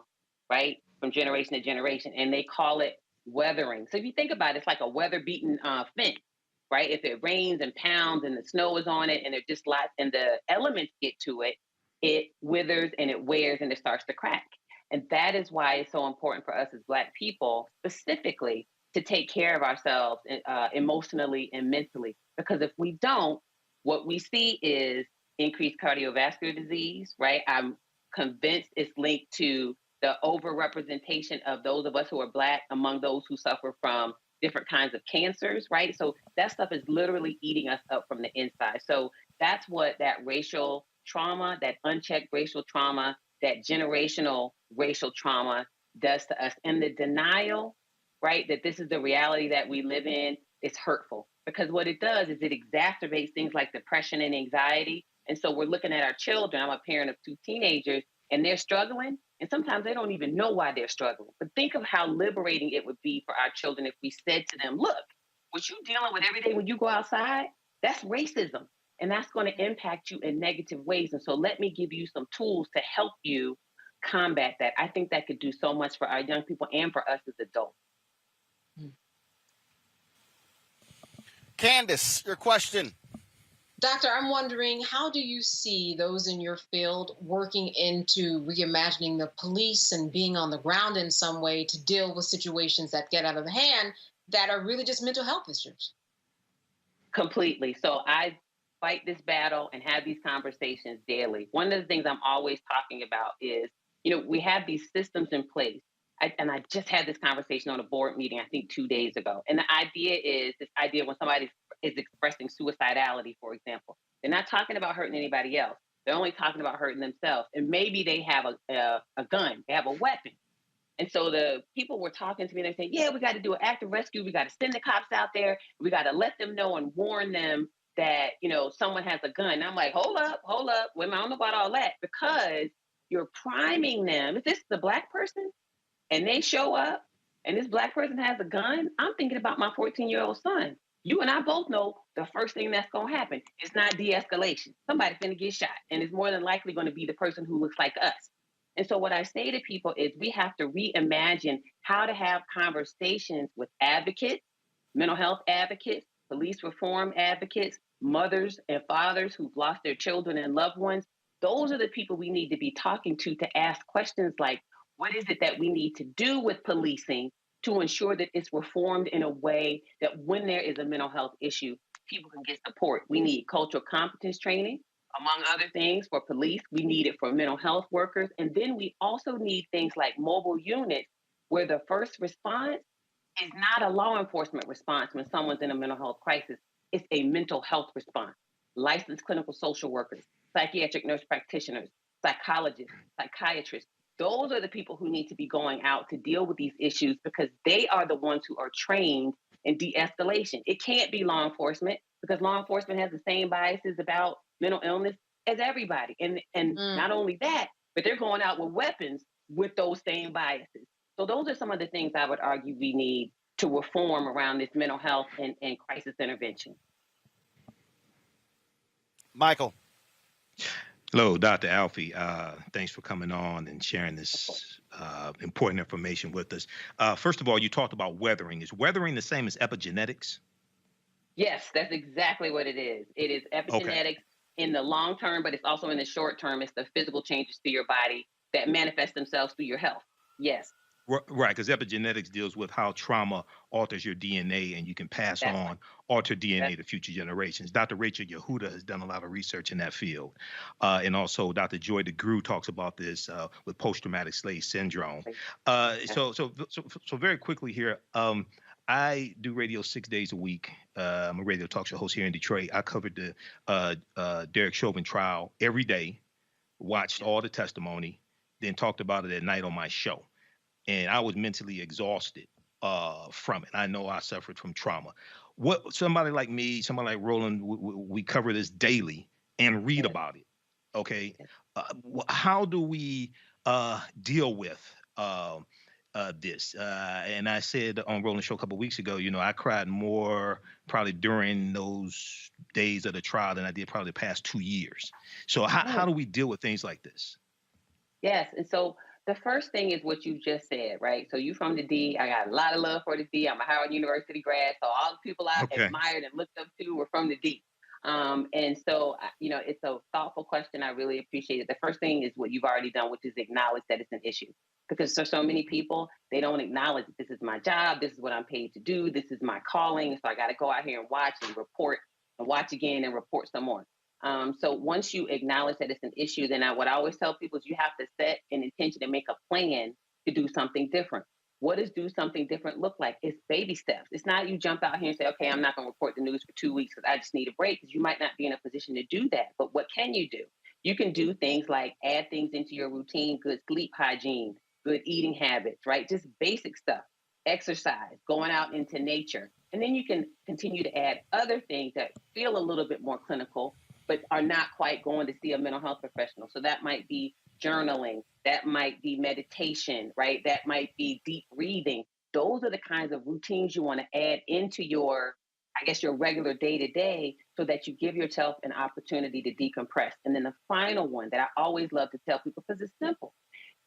right, from generation to generation. And they call it weathering. So if you think about it, it's like a weather-beaten fence, right? If it rains and pounds and the snow is on it and it just lots and the elements get to it, it withers and it wears and it starts to crack. And that is why it's so important for us as Black people specifically to take care of ourselves emotionally and mentally. Because if we don't, what we see is increased cardiovascular disease, right? I'm convinced it's linked to the overrepresentation of those of us who are Black among those who suffer from different kinds of cancers, right? So that stuff is literally eating us up from the inside. So that's what that racial trauma, that unchecked racial trauma, that generational racial trauma does to us. And the denial, right, that this is the reality that we live in is hurtful because what it does is it exacerbates things like depression and anxiety. And so we're looking at our children. I'm a parent of 2 teenagers and they're struggling. And sometimes they don't even know why they're struggling. But think of how liberating it would be for our children if we said to them, look, what you're dealing with every day when you go outside, that's racism. And that's going to impact you in negative ways. And so let me give you some tools to help you combat that. I think that could do so much for our young people and for us as adults. Candace, your question. Doctor, I'm wondering, how do you see those in your field working into reimagining the police and being on the ground in some way to deal with situations that get out of hand that are really just mental health issues? Completely. So I fight this battle and have these conversations daily. One of the things I'm always talking about is, we have these systems in place. And I just had this conversation on a board meeting, I think 2 days ago. And the idea is this idea when somebody is expressing suicidality, for example, they're not talking about hurting anybody else. They're only talking about hurting themselves. And maybe they have a gun, they have a weapon. And so the people were talking to me and they're saying, yeah, we got to do an active rescue. We got to send the cops out there. We got to let them know and warn them that, someone has a gun. And I'm like, hold up. Wait, I don't know about all that because you're priming them. If this is a Black person and they show up and this Black person has a gun, I'm thinking about my 14-year-old son. You and I both know the first thing that's going to happen is not de-escalation. Somebody's going to get shot and it's more than likely going to be the person who looks like us. And so what I say to people is we have to reimagine how to have conversations with advocates, mental health advocates, police reform advocates, mothers and fathers who've lost their children and loved ones. Those are the people we need to be talking to ask questions like, what is it that we need to do with policing to ensure that it's reformed in a way that when there is a mental health issue, people can get support? We need cultural competence training. Among other things, for police, we need it for mental health workers. And then we also need things like mobile units where the first response is not a law enforcement response when someone's in a mental health crisis. It's a mental health response. Licensed clinical social workers, psychiatric nurse practitioners, psychologists, psychiatrists. Those are the people who need to be going out to deal with these issues because they are the ones who are trained in de-escalation. It can't be law enforcement because law enforcement has the same biases about mental illness as everybody. And not only that, but they're going out with weapons with those same biases. So those are some of the things I would argue we need to reform around this mental health and crisis intervention. Michael. Hello, Dr. Alfie. Thanks for coming on and sharing this important information with us. First of all, you talked about weathering. Is weathering the same as epigenetics? Yes, that's exactly what it is. It is epigenetics in the long term, but it's also in the short term. It's the physical changes to your body that manifest themselves through your health. Yes. Right, because epigenetics deals with how trauma alters your DNA, and you can pass on altered DNA to future generations. Dr. Rachel Yehuda has done a lot of research in that field. And also Dr. Joy DeGruy talks about this with post-traumatic slave syndrome. So very quickly here, I do radio 6 days a week. I'm a radio talk show host here in Detroit. I covered the Derek Chauvin trial every day, watched all the testimony, then talked about it at night on my show. And I was mentally exhausted from it. I know I suffered from trauma. What somebody like me, somebody like Roland, we cover this daily and read about it. Okay, how do we deal with this? And I said on Roland's show a couple of weeks ago, you know, I cried more probably during those days of the trial than I did probably the past 2 years. So how do we deal with things like this? Yes, and so the first thing is what you just said, right? So you from the D. I got a lot of love for the D. I'm a Howard University grad, so all the people I admired and looked up to were from the D. And so, you know, it's a thoughtful question. I really appreciate it. The first thing is what you've already done, which is acknowledge that it's an issue. Because for so many people, they don't acknowledge this is my job, this is what I'm paid to do, this is my calling. So I got to go out here and watch and report and watch again and report some more. So once you acknowledge that it's an issue, then what I always tell people is you have to set an intention and make a plan to do something different. What does do something different look like? It's baby steps. It's not you jump out here and say, okay, I'm not going to report the news for 2 weeks because I just need a break, because you might not be in a position to do that. But what can you do? You can do things like add things into your routine, good sleep hygiene, good eating habits, right? Just basic stuff, exercise, going out into nature. And then you can continue to add other things that feel a little bit more clinical, but are not quite going to see a mental health professional. So that might be journaling, that might be meditation, right? That might be deep breathing. Those are the kinds of routines you want to add into your, I guess, your regular day-to-day, so that you give yourself an opportunity to decompress. And then the final one that I always love to tell people, because it's simple.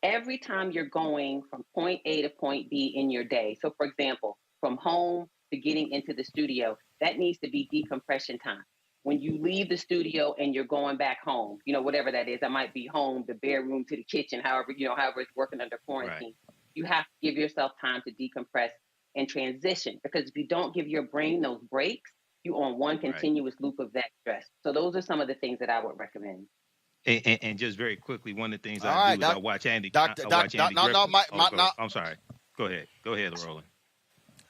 Every time you're going from point A to point B in your day, so for example, from home to getting into the studio, that needs to be decompression time. When you leave the studio and you're going back home, you know, whatever that is, that might be home, the bedroom to the kitchen, however it's working under quarantine. Right. You have to give yourself time to decompress and transition, because if you don't give your brain those breaks, you're on one continuous loop of that stress. So those are some of the things that I would recommend. And just very quickly, one of the things I do is I watch Andy. I'm sorry. Go ahead, Roland.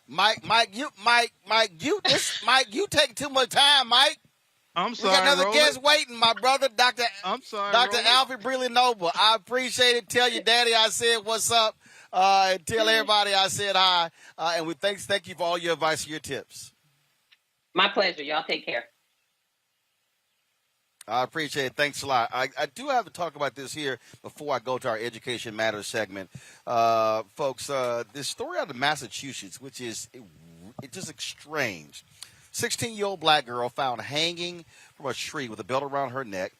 Mike, you take too much time, Mike. I'm sorry, we got another Roland. guest waiting, my brother, Dr. I'm sorry, Dr. Roland. Alfie Briley Noble. I appreciate it. Tell your daddy I said what's up. And tell everybody I said hi. And we thank you for all your advice and your tips. My pleasure. Y'all take care. I appreciate it. Thanks a lot. I do have to talk about this here before I go to our Education Matters segment. Folks, this story out of Massachusetts, which is it's just strange. 16-year-old black girl found hanging from a tree with a belt around her neck.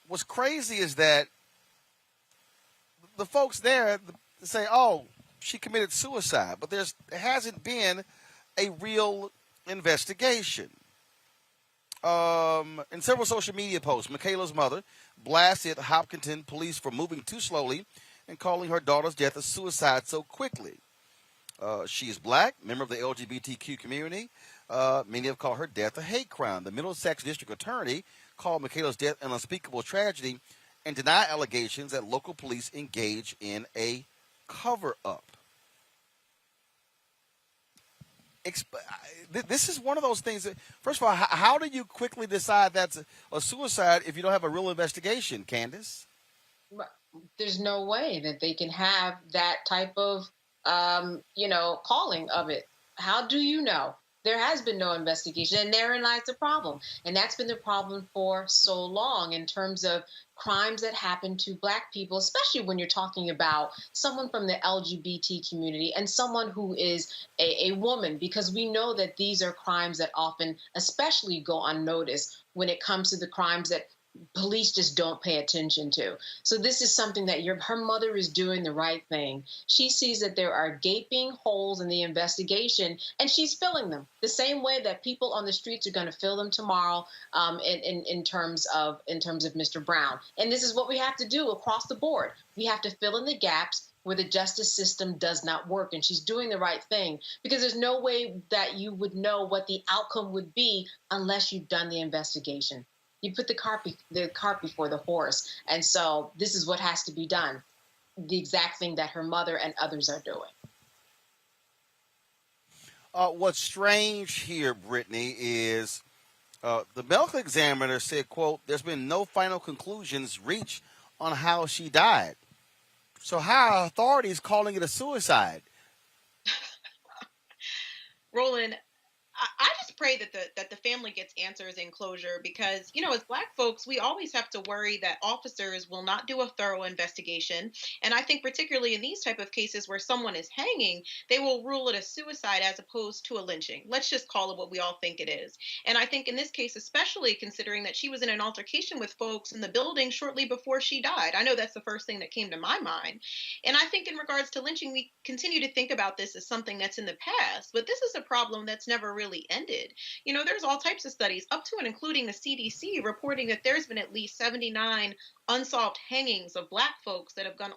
What's crazy is that the folks there say, oh, she committed suicide, but there hasn't been a real investigation. In several social media posts, Michaela's mother blasted Hopkinton police for moving too slowly and calling her daughter's death a suicide so quickly. She is black, member of the LGBTQ community. Many have called her death a hate crime. The Middlesex District Attorney called Michaela's death an unspeakable tragedy and denied allegations that local police engage in a cover-up. This is one of those things that, first of all, how do you quickly decide that's a suicide if you don't have a real investigation, Candace? There's no way that they can have that type of, calling of it. How do you know? There has been no investigation, and therein lies the problem. And that's been the problem for so long in terms of crimes that happen to Black people, especially when you're talking about someone from the LGBT community and someone who is a woman, because we know that these are crimes that often especially go unnoticed when it comes to the crimes that police just don't pay attention to. So this is something that her mother is doing the right thing. She sees that there are gaping holes in the investigation, and she's filling them the same way that people on the streets are going to fill them tomorrow. In terms of Mr. Brown, and this is what we have to do across the board. We have to fill in the gaps where the justice system does not work, and she's doing the right thing, because there's no way that you would know what the outcome would be unless you've done the investigation. You put the cart before the horse. And so this is what has to be done. The exact thing that her mother and others are doing. What's strange here, Brittany, is the medical examiner said, quote, there's been no final conclusions reached on how she died. So how are authorities calling it a suicide? Roland, I just pray that the family gets answers and closure, because, as Black folks, we always have to worry that officers will not do a thorough investigation. And I think particularly in these type of cases where someone is hanging, they will rule it a suicide as opposed to a lynching. Let's just call it what we all think it is. And I think in this case, especially considering that she was in an altercation with folks in the building shortly before she died. I know that's the first thing that came to my mind. And I think in regards to lynching, we continue to think about this as something that's in the past, but this is a problem that's never really ended. There's all types of studies, up to and including the CDC, reporting that there's been at least 79 unsolved hangings of Black folks that have gone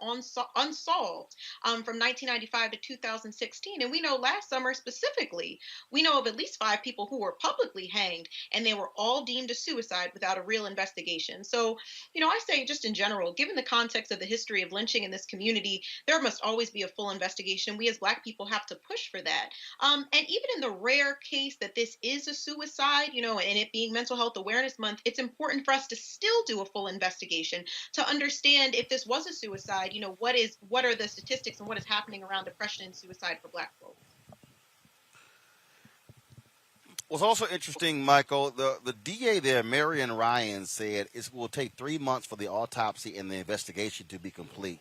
unsolved from 1995 to 2016. And we know last summer specifically, we know of at least 5 people who were publicly hanged, and they were all deemed a suicide without a real investigation. So, I say just in general, given the context of the history of lynching in this community, there must always be a full investigation. We as Black people have to push for that. And even in the rare case that this is a suicide, and it being Mental Health Awareness Month, it's important for us to still do a full investigation to understand if this was a suicide, what are the statistics and what is happening around depression and suicide for Black folks. What's also interesting, Michael, the DA there, Marion Ryan, said it will take 3 months for the autopsy and the investigation to be complete.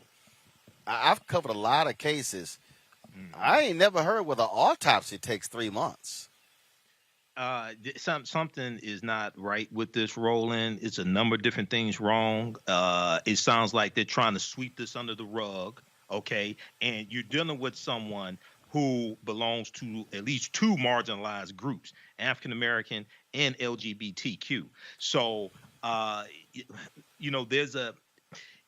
I've covered a lot of cases. I ain't never heard where the autopsy takes 3 months. Something is not right with this, Roland. It's a number of different things wrong. It sounds like they're trying to sweep this under the rug, okay? And you're dealing with someone who belongs to at least 2 marginalized groups, African American and LGBTQ. So,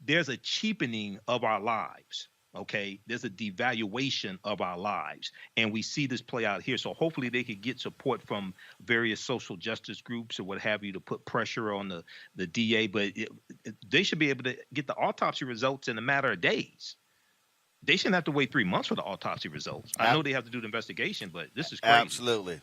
there's a cheapening of our lives. Okay, there's a devaluation of our lives, and we see this play out here. So hopefully they could get support from various social justice groups or what have you to put pressure on the DA, but they should be able to get the autopsy results in a matter of days. They shouldn't have to wait 3 months for the autopsy results. I know they have to do the investigation, but this is crazy. Absolutely.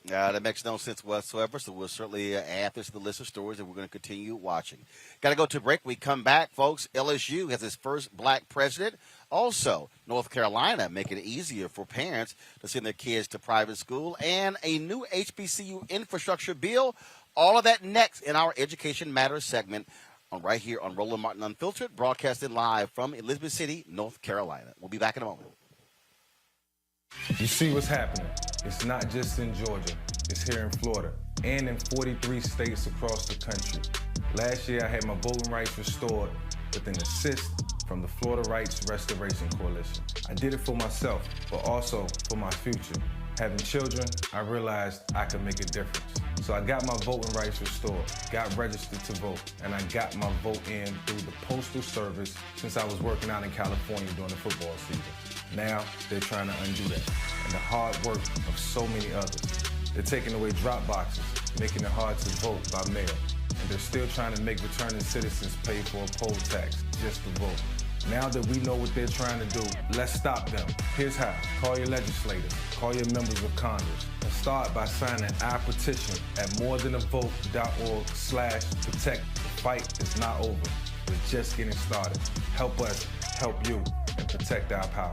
That makes no sense whatsoever, so we'll certainly add this to the list of stories, and we're going to continue watching. Got to go to a break. We come back, folks. LSU has its first Black president. Also, North Carolina making it easier for parents to send their kids to private school, and a new HBCU infrastructure bill. All of that next in our Education Matters segment right here on Roland Martin Unfiltered, broadcasting live from Elizabeth City, North Carolina. We'll be back in a moment. You see what's happening. It's not just in Georgia. It's here in Florida and in 43 states across the country. Last year, I had my voting rights restored with an assist from the Florida Rights Restoration Coalition. I did it for myself, but also for my future. Having children, I realized I could make a difference. So So I got my voting rights restored, got registered to vote, and I got my vote in through the Postal Service since I was working out in California during the football season. Now, they're trying to undo that, and the hard work of so many others. They're taking away drop boxes, making it hard to vote by mail, and they're still trying to make returning citizens pay for a poll tax just to vote. Now that we know what they're trying to do, let's stop them. Here's how. Call your legislators, call your members of Congress, and start by signing our petition at morethanavote.org/protect. The fight is not over. It's just getting started. Help us, help you, and protect our power.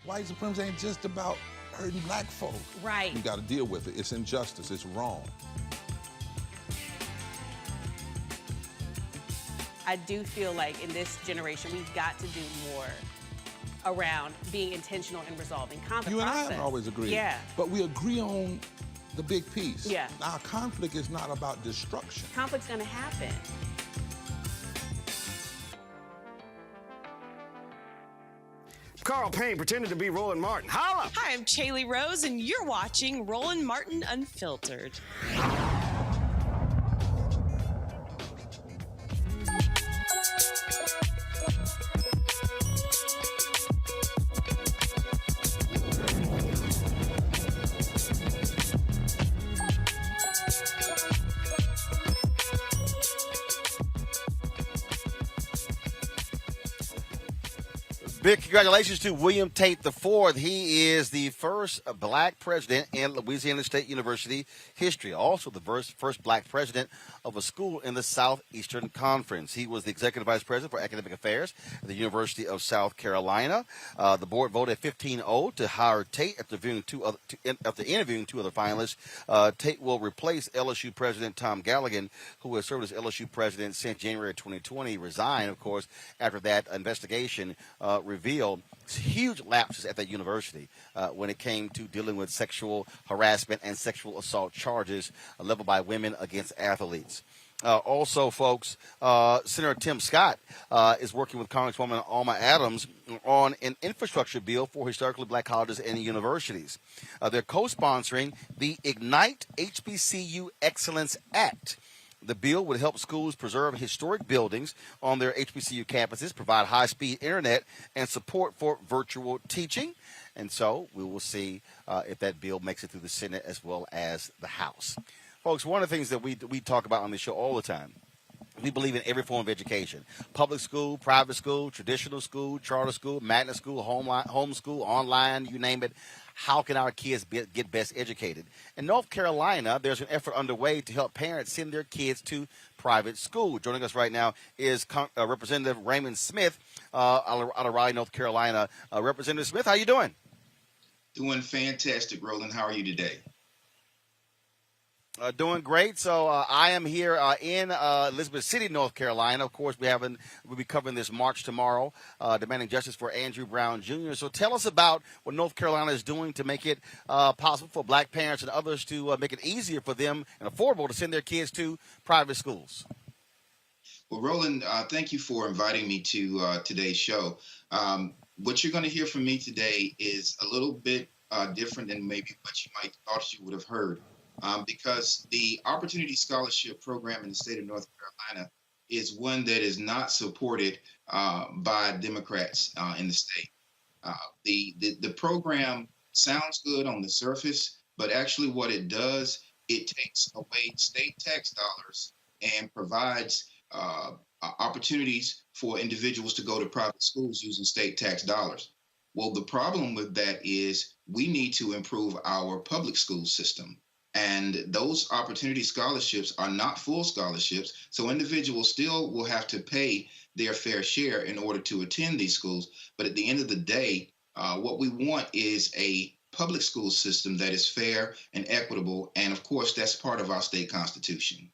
White supremacy ain't just about hurting black folk. Right. You got to deal with it. It's injustice. It's wrong. I do feel like in this generation, we've got to do more around being intentional and resolving conflict. You and I haven't always agreed. Yeah. But we agree on the big piece. Yeah. Our conflict is not about destruction. Conflict's going to happen. Carl Payne pretended to be Roland Martin. Holla! Hi, I'm Chaley Rose, and you're watching Roland Martin Unfiltered. Big congratulations to William Tate IV. He is the first black president in Louisiana State University history. Also the first black president of a school in the Southeastern Conference. He was the executive vice president for academic affairs at the University of South Carolina. The board voted 15-0 to hire Tate after interviewing two other finalists. Tate will replace LSU President Tom Galligan, who has served as LSU president since January 2020. Resigned, of course, after that investigation revealed huge lapses at that university when it came to dealing with sexual harassment and sexual assault charges leveled by women against athletes. Also, folks, Senator Tim Scott is working with Congresswoman Alma Adams on an infrastructure bill for historically black colleges and universities. They're co-sponsoring the Ignite HBCU Excellence Act. The bill would help schools preserve historic buildings on their HBCU campuses, provide high-speed internet, and support for virtual teaching. And so we will see if that bill makes it through the Senate as well as the House. Folks, one of the things that we talk about on this show all the time, we believe in every form of education. Public school, private school, traditional school, charter school, magnet school, home school, online, you name it. How can our kids get best educated? In North Carolina, there's an effort underway to help parents send their kids to private school. Joining us right now is Representative Raymond Smith out of Raleigh, North Carolina. Representative Smith, how you doing? Doing fantastic, Roland. How are you today? Doing great. So I am here in Elizabeth City, North Carolina. Of course, we'll be covering this march tomorrow, demanding justice for Andrew Brown Jr. So tell us about what North Carolina is doing to make it possible for black parents and others to make it easier for them and affordable to send their kids to private schools. Well, Roland, thank you for inviting me to today's show. What you're going to hear from me today is a little bit different than maybe what you might thought you would have heard. Because the Opportunity Scholarship Program in the state of North Carolina is one that is not supported by Democrats in the state. The program sounds good on the surface, but actually what it does, it takes away state tax dollars and provides opportunities for individuals to go to private schools using state tax dollars. Well, the problem with that is we need to improve our public school system. And those opportunity scholarships are not full scholarships, so individuals still will have to pay their fair share in order to attend these schools. But at the end of the day, what we want is a public school system that is fair and equitable, and of course, that's part of our state constitution.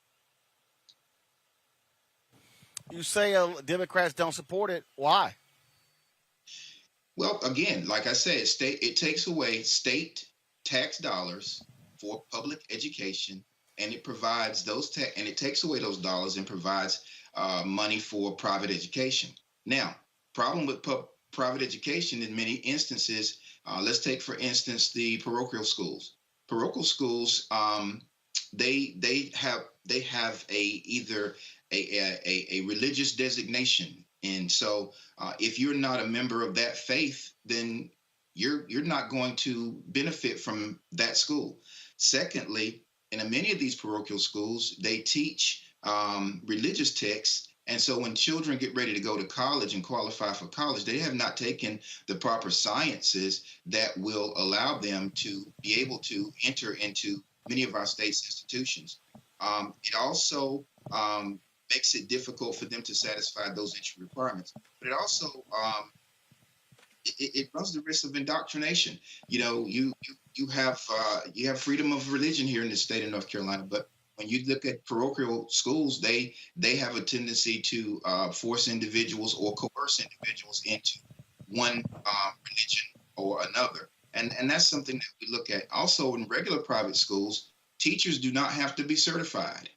You say Democrats don't support it. Why? Well, again, like I said, it takes away state tax dollars for public education, and it provides and it takes away those dollars and provides money for private education. Now, problem with private education in many instances, let's take, for instance, the parochial schools. parochial schools, they have either a religious designation, and so if you're not a member of that faith, then you're not going to benefit from that school. Secondly, in many of these parochial schools, they teach religious texts. And so when children get ready to go to college and qualify for college, they have not taken the proper sciences that will allow them to be able to enter into many of our state's institutions. It also makes it difficult for them to satisfy those entry requirements. But it also it runs the risk of indoctrination. You know, you have freedom of religion here in the state of North Carolina, but when you look at parochial schools, they have a tendency to force individuals or coerce individuals into one religion or another, and that's something that we look at. Also, in regular private schools, teachers do not have to be certified.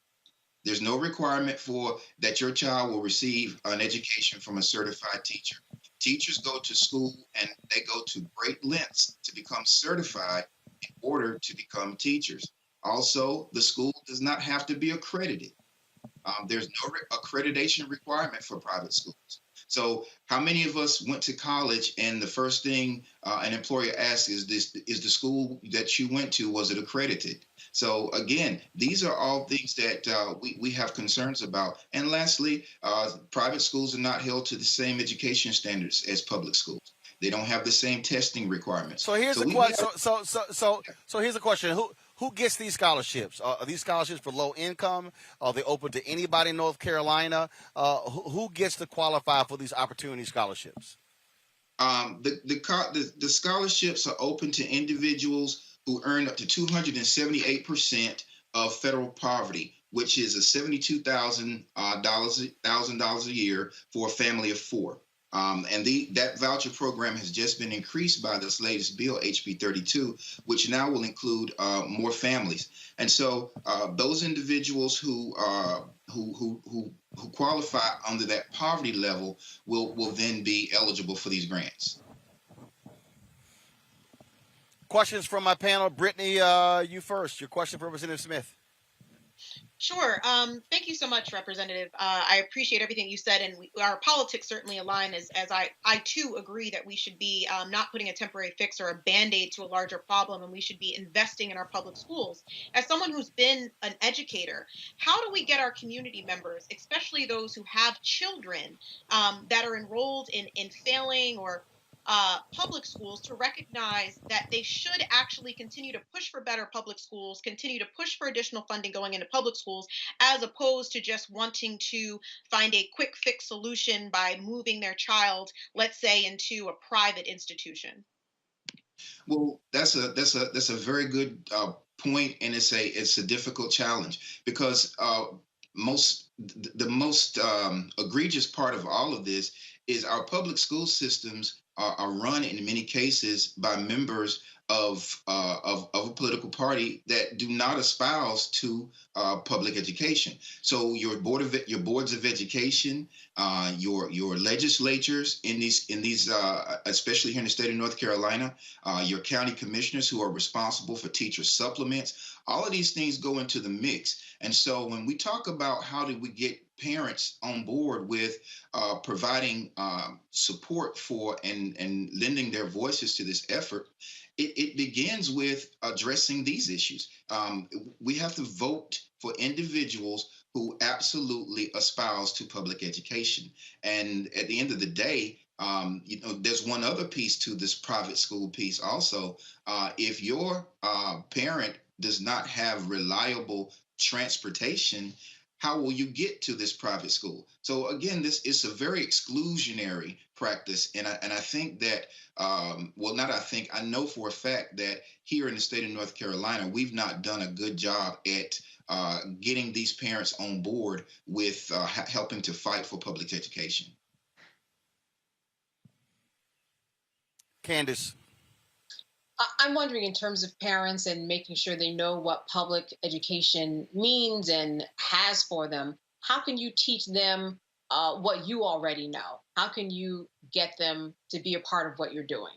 There's no requirement for that your child will receive an education from a certified teacher. Teachers go to school and they go to great lengths to become certified in order to become teachers. Also, the school does not have to be accredited. There's no accreditation requirement for private schools. So how many of us went to college and the first thing an employer asks is the school that you went to, was it accredited? So again, these are all things that we have concerns about. And lastly, private schools are not held to the same education standards as public schools. They don't have the same testing requirements. So here's the question. So here's the question. Who gets these scholarships? Are these scholarships for low income? Are they open to anybody in North Carolina? Who gets to qualify for these opportunity scholarships? The scholarships are open to individuals who earn up to 278% of federal poverty, which is a $72,000 a year for a family of four. And that voucher program has just been increased by this latest bill, HB 32, which now will include more families. And so those individuals who qualify under that poverty level will then be eligible for these grants. Questions from my panel. Brittany, you first. Your question for Representative Smith. Sure. Thank you so much, Representative. I appreciate everything you said, and our politics certainly align as I too agree that we should be not putting a temporary fix or a Band-Aid to a larger problem, and we should be investing in our public schools. As someone who's been an educator, how do we get our community members, especially those who have children that are enrolled in failing or public schools, to recognize that they should actually continue to push for better public schools, continue to push for additional funding going into public schools, as opposed to just wanting to find a quick fix solution by moving their child, let's say, into a private institution? Well, that's a very good point, and it's a difficult challenge because the most egregious part of all of this is our public school systems are run in many cases by members of a political party that do not espouse to public education. So your boards of education, your legislatures in these especially here in the state of North Carolina, your county commissioners who are responsible for teacher supplements, all of these things go into the mix. And so when we talk about how do we get parents on board with providing support for and lending their voices to this effort, it begins with addressing these issues. We have to vote for individuals who absolutely espouse to public education. And at the end of the day, there's one other piece to this private school piece also. If your parent does not have reliable transportation, how will you get to this private school? So again, this is a very exclusionary practice, and I think that I know for a fact that here in the state of North Carolina, we've not done a good job at getting these parents on board with helping to fight for public education. Candace. I'm wondering, in terms of parents and making sure they know what public education means and has for them, how can you teach them what you already know? How can you get them to be a part of what you're doing?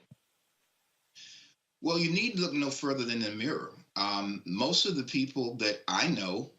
Well, you need to look no further than the mirror. Most of the people that I know,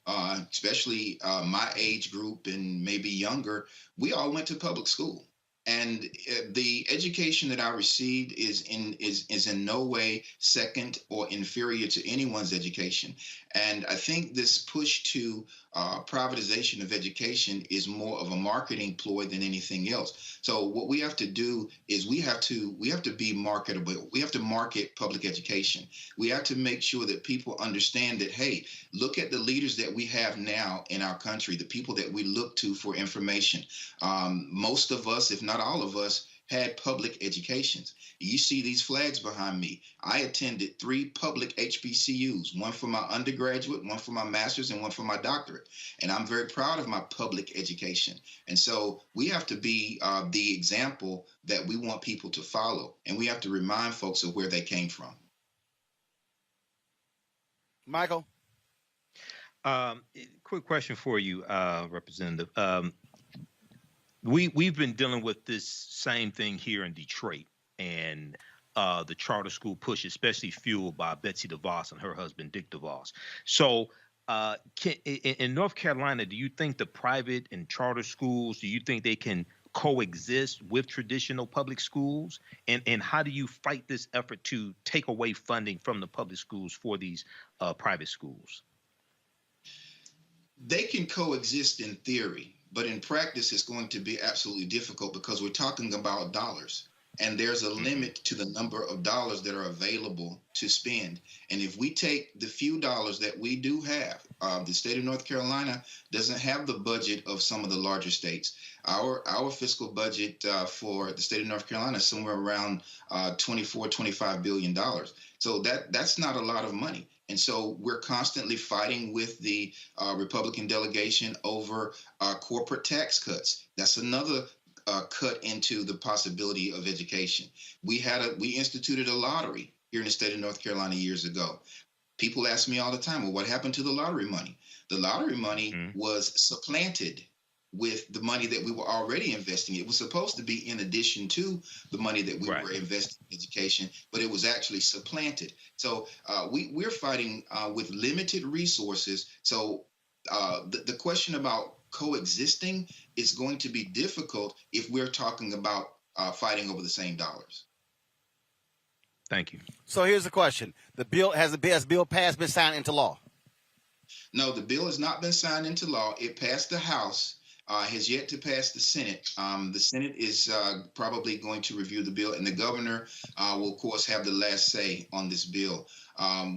especially my age group and maybe younger, we all went to public school. And the education that I received is in no way second or inferior to anyone's education. And I think this push to privatization of education is more of a marketing ploy than anything else. So what we have to do is we have to be marketable. We have to market public education. We have to make sure that people understand that, hey, look at the leaders that we have now in our country, the people that we look to for information. Most of us, if not all of us, had public educations. You see these flags behind me. I attended 3 public HBCUs, one for my undergraduate, one for my master's, and one for my doctorate. And I'm very proud of my public education. And so we have to be the example that we want people to follow. And we have to remind folks of where they came from. Michael? Quick question for you, Representative. We've been dealing with this same thing here in Detroit, and the charter school push, especially fueled by Betsy DeVos and her husband Dick DeVos. So, in North Carolina, do you think the private and charter schools, do you think they can coexist with traditional public schools? And how do you fight this effort to take away funding from the public schools for these private schools? They can coexist in theory, but in practice, it's going to be absolutely difficult because we're talking about dollars. And there's a limit to the number of dollars that are available to spend. And if we take the few dollars that we do have, the state of North Carolina doesn't have the budget of some of the larger states. Our fiscal budget for the state of North Carolina is somewhere around $24-25 billion. So that's not a lot of money. And so we're constantly fighting with the Republican delegation over corporate tax cuts. That's another cut into the possibility of education. We instituted a lottery here in the state of North Carolina years ago. People ask me all the time, well, what happened to the lottery money? The lottery money was supplanted with the money that we were already investing. It was supposed to be in addition to the money that we were investing in education, but it was actually supplanted. So we're fighting with limited resources. So the question about coexisting is going to be difficult if we're talking about fighting over the same dollars. Thank you. So here's the question. The bill has the bill passed, been signed into law? No, the bill has not been signed into law. It passed the House. Has yet to pass the Senate. The Senate is probably going to review the bill, and the governor will, of course, have the last say on this bill.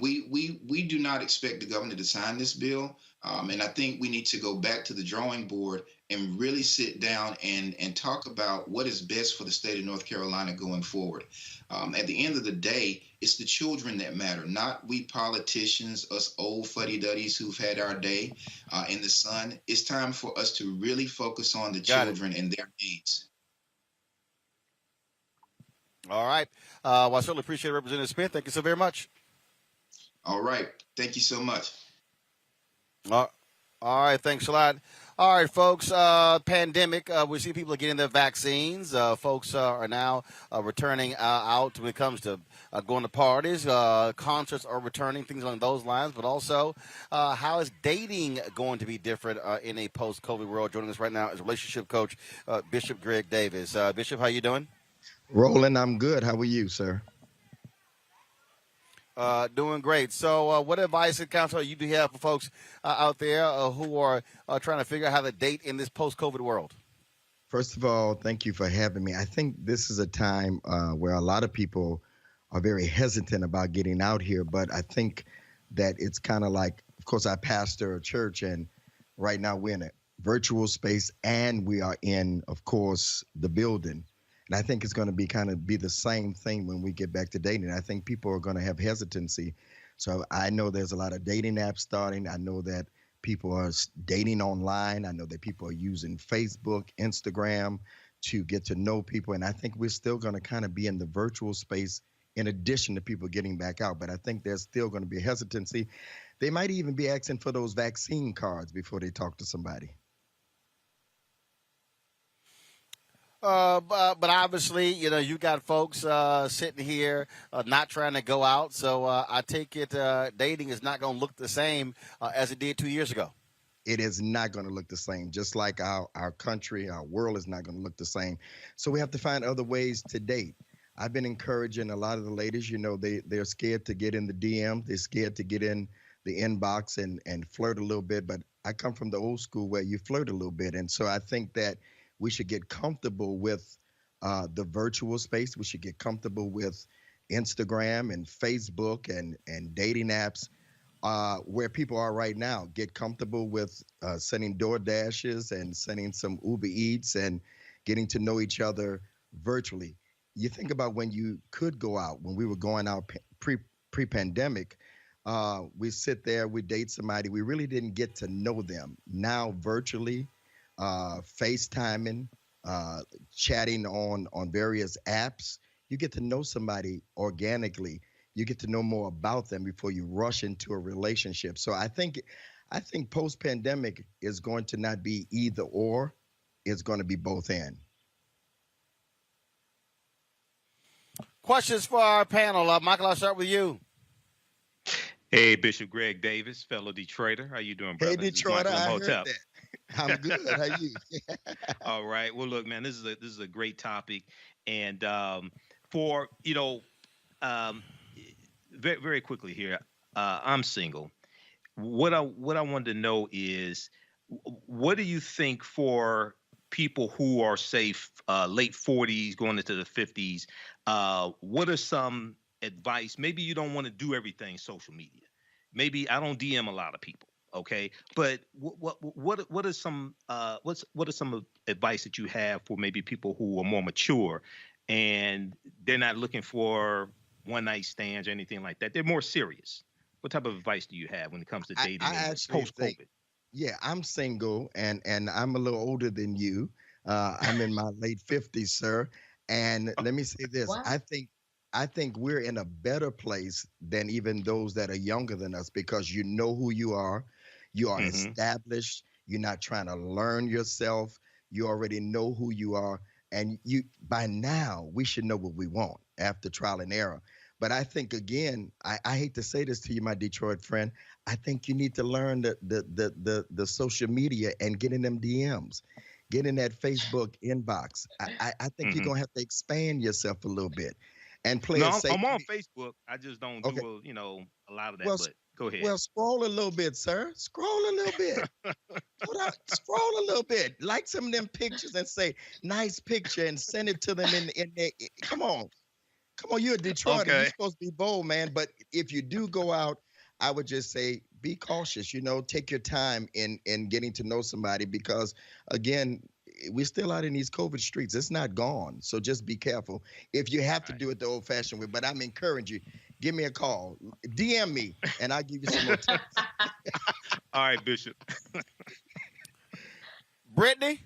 We do not expect the governor to sign this bill, and I think we need to go back to the drawing board and really sit down and talk about what is best for the state of North Carolina going forward. At the end of the day, it's the children that matter, not we politicians, us old fuddy-duddies who've had our day in the sun. It's time for us to really focus on the children and their needs. All right. Well, I certainly appreciate it, Representative Smith. Thank you so very much. All right. Thank you so much. All right. Thanks a lot. All right, folks, pandemic, we see people are getting their vaccines. Folks are now returning out when it comes to going to parties. Concerts are returning, things along those lines. But also, how is dating going to be different in a post-COVID world? Joining us right now is relationship coach Bishop Greg Davis. Bishop, how you doing? Roland, I'm good. How are you, sir? Doing great. So what advice and counsel you do have for folks out there who are trying to figure out how to date in this post-COVID world? First of all, thank you for having me. I think this is a time where a lot of people are very hesitant about getting out here, but I think that it's kind of like, of course, I pastor a church, and right now we're in a virtual space, and we are in, of course, the building. And I think it's going to be the same thing when we get back to dating. I think people are going to have hesitancy. So I know there's a lot of dating apps starting. I know that people are dating online. I know that people are using Facebook, Instagram to get to know people. And I think we're still going to kind of be in the virtual space in addition to people getting back out. But I think there's still going to be a hesitancy. They might even be asking for those vaccine cards before they talk to somebody. But obviously, you got folks sitting here not trying to go out. So I take it dating is not going to look the same as it did 2 years ago. It is not going to look the same, just like our country, our world is not going to look the same. So we have to find other ways to date. I've been encouraging a lot of the ladies, they're scared to get in the DM. They're scared to get in the inbox and flirt a little bit. But I come from the old school where you flirt a little bit. And so I think that we should get comfortable with the virtual space. We should get comfortable with Instagram and Facebook and dating apps where people are right now. Get comfortable with sending door dashes and sending some Uber Eats and getting to know each other virtually. You think about when you could go out, when we were going out pre-pandemic, we sit there, we date somebody, we really didn't get to know them. Now virtually, FaceTiming, chatting on various apps, you get to know somebody organically. You get to know more about them before you rush into a relationship. So I think post-pandemic is going to not be either or, it's going to be both and. Questions for our panel. Michael, I'll start with you. Hey, Bishop Greg Davis, fellow Detroiter. How you doing, brother? Hey, Detroiter, I heard that. I'm good. How you? All right. Well, look, man, this is a great topic, and for very, very quickly here, I'm single. What I wanted to know is, what do you think for people who are, say, late 40s going into the 50s? What are some advice? Maybe you don't want to do everything social media. Maybe I don't DM a lot of people. Okay, but what are some advice that you have for maybe people who are more mature and they're not looking for one night stands or anything like that? They're more serious. What type of advice do you have when it comes to dating post-COVID? Yeah, I'm single and I'm a little older than you. I'm in my late 50s, sir. And let me say this: wow. I think we're in a better place than even those that are younger than us, because you know who you are. You are established. You're not trying to learn yourself. You already know who you are. And by now, we should know what we want after trial and error. But I think, again, I hate to say this to you, my Detroit friend, I think you need to learn the social media and get in them DMs. Get in that Facebook inbox. I think you're going to have to expand yourself a little bit and play it safe. I'm on Facebook. I just don't do a lot of that, but go ahead. Well, scroll a little bit, sir. Scroll a little bit. Scroll a little bit. Like some of them pictures and say, nice picture, and send it to them in there. Come on, you're a Detroiter. Okay. You're supposed to be bold, man. But if you do go out, I would just say be cautious. Take your time in getting to know somebody, because, again, we're still out in these COVID streets. It's not gone. So just be careful. If you have to do it the old-fashioned way, but I'm encouraging you, give me a call. DM me, and I'll give you some more tips. All right, Bishop. Brittany?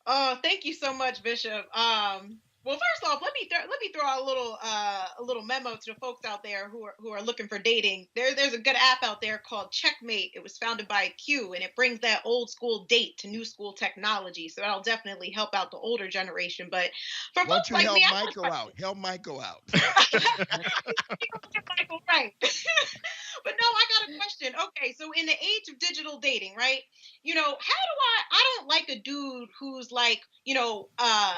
Thank you so much, Bishop. Well, first off, let me throw out a little memo to the folks out there who are looking for dating. There's a good app out there called Checkmate. It was founded by Q, and it brings that old school date to new school technology. So that'll definitely help out the older generation. But for folks like me, help Michael out. Michael, right? But no, I got a question. Okay, so in the age of digital dating, right? I don't like a dude who's like, I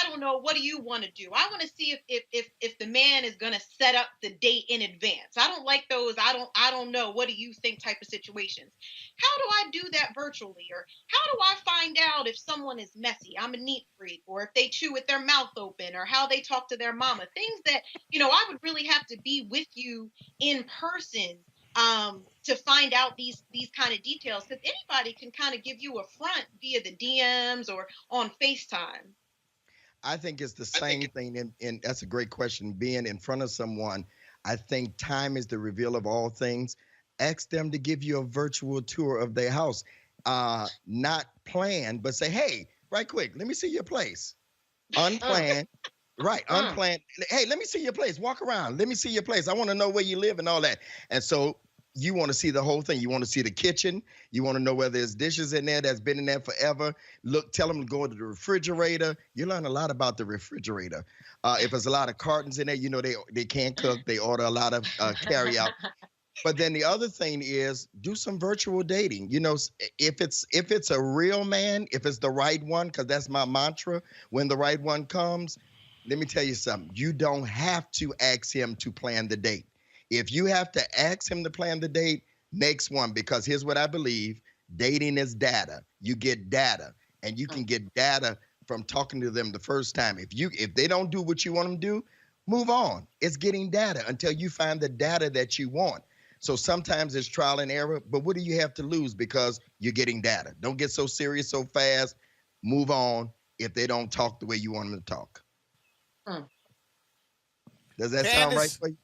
don't know, what do you want to do? I want to see if the man is going to set up the date in advance. I don't like those. I don't know. What do you think type of situations? How do I do that virtually? Or how do I find out if someone is messy? I'm a neat freak. Or if they chew with their mouth open, or how they talk to their mama. Things that, I would really have to be with you in person to find out these kind of details, because anybody can kind of give you a front via the DMs or on FaceTime. I think it's the same thing, and that's a great question. Being in front of someone, I think time is the reveal of all things. Ask them to give you a virtual tour of their house, not planned, but say, hey, right quick, let me see your place. Unplanned. Right, unplanned. Hey, let me see your place. Walk around. Let me see your place. I want to know where you live and all that. And so you want to see the whole thing. You want to see the kitchen. You want to know whether there's dishes in there that's been in there forever. Look, tell them to go to the refrigerator. You learn a lot about the refrigerator. If there's a lot of cartons in there, you know they can't cook. They order a lot of carry out. But then the other thing is do some virtual dating. You know, if it's a real man, if it's the right one, because that's my mantra, when the right one comes, let me tell you something. You don't have to ask him to plan the date. If you have to ask him to plan the date, next one, because here's what I believe. Dating is data. You get data, and you can get data from talking to them the first time. If they don't do what you want them to do, move on. It's getting data until you find the data that you want. So sometimes it's trial and error, but what do you have to lose because you're getting data? Don't get so serious so fast. Move on if they don't talk the way you want them to talk. Does that sound right for you?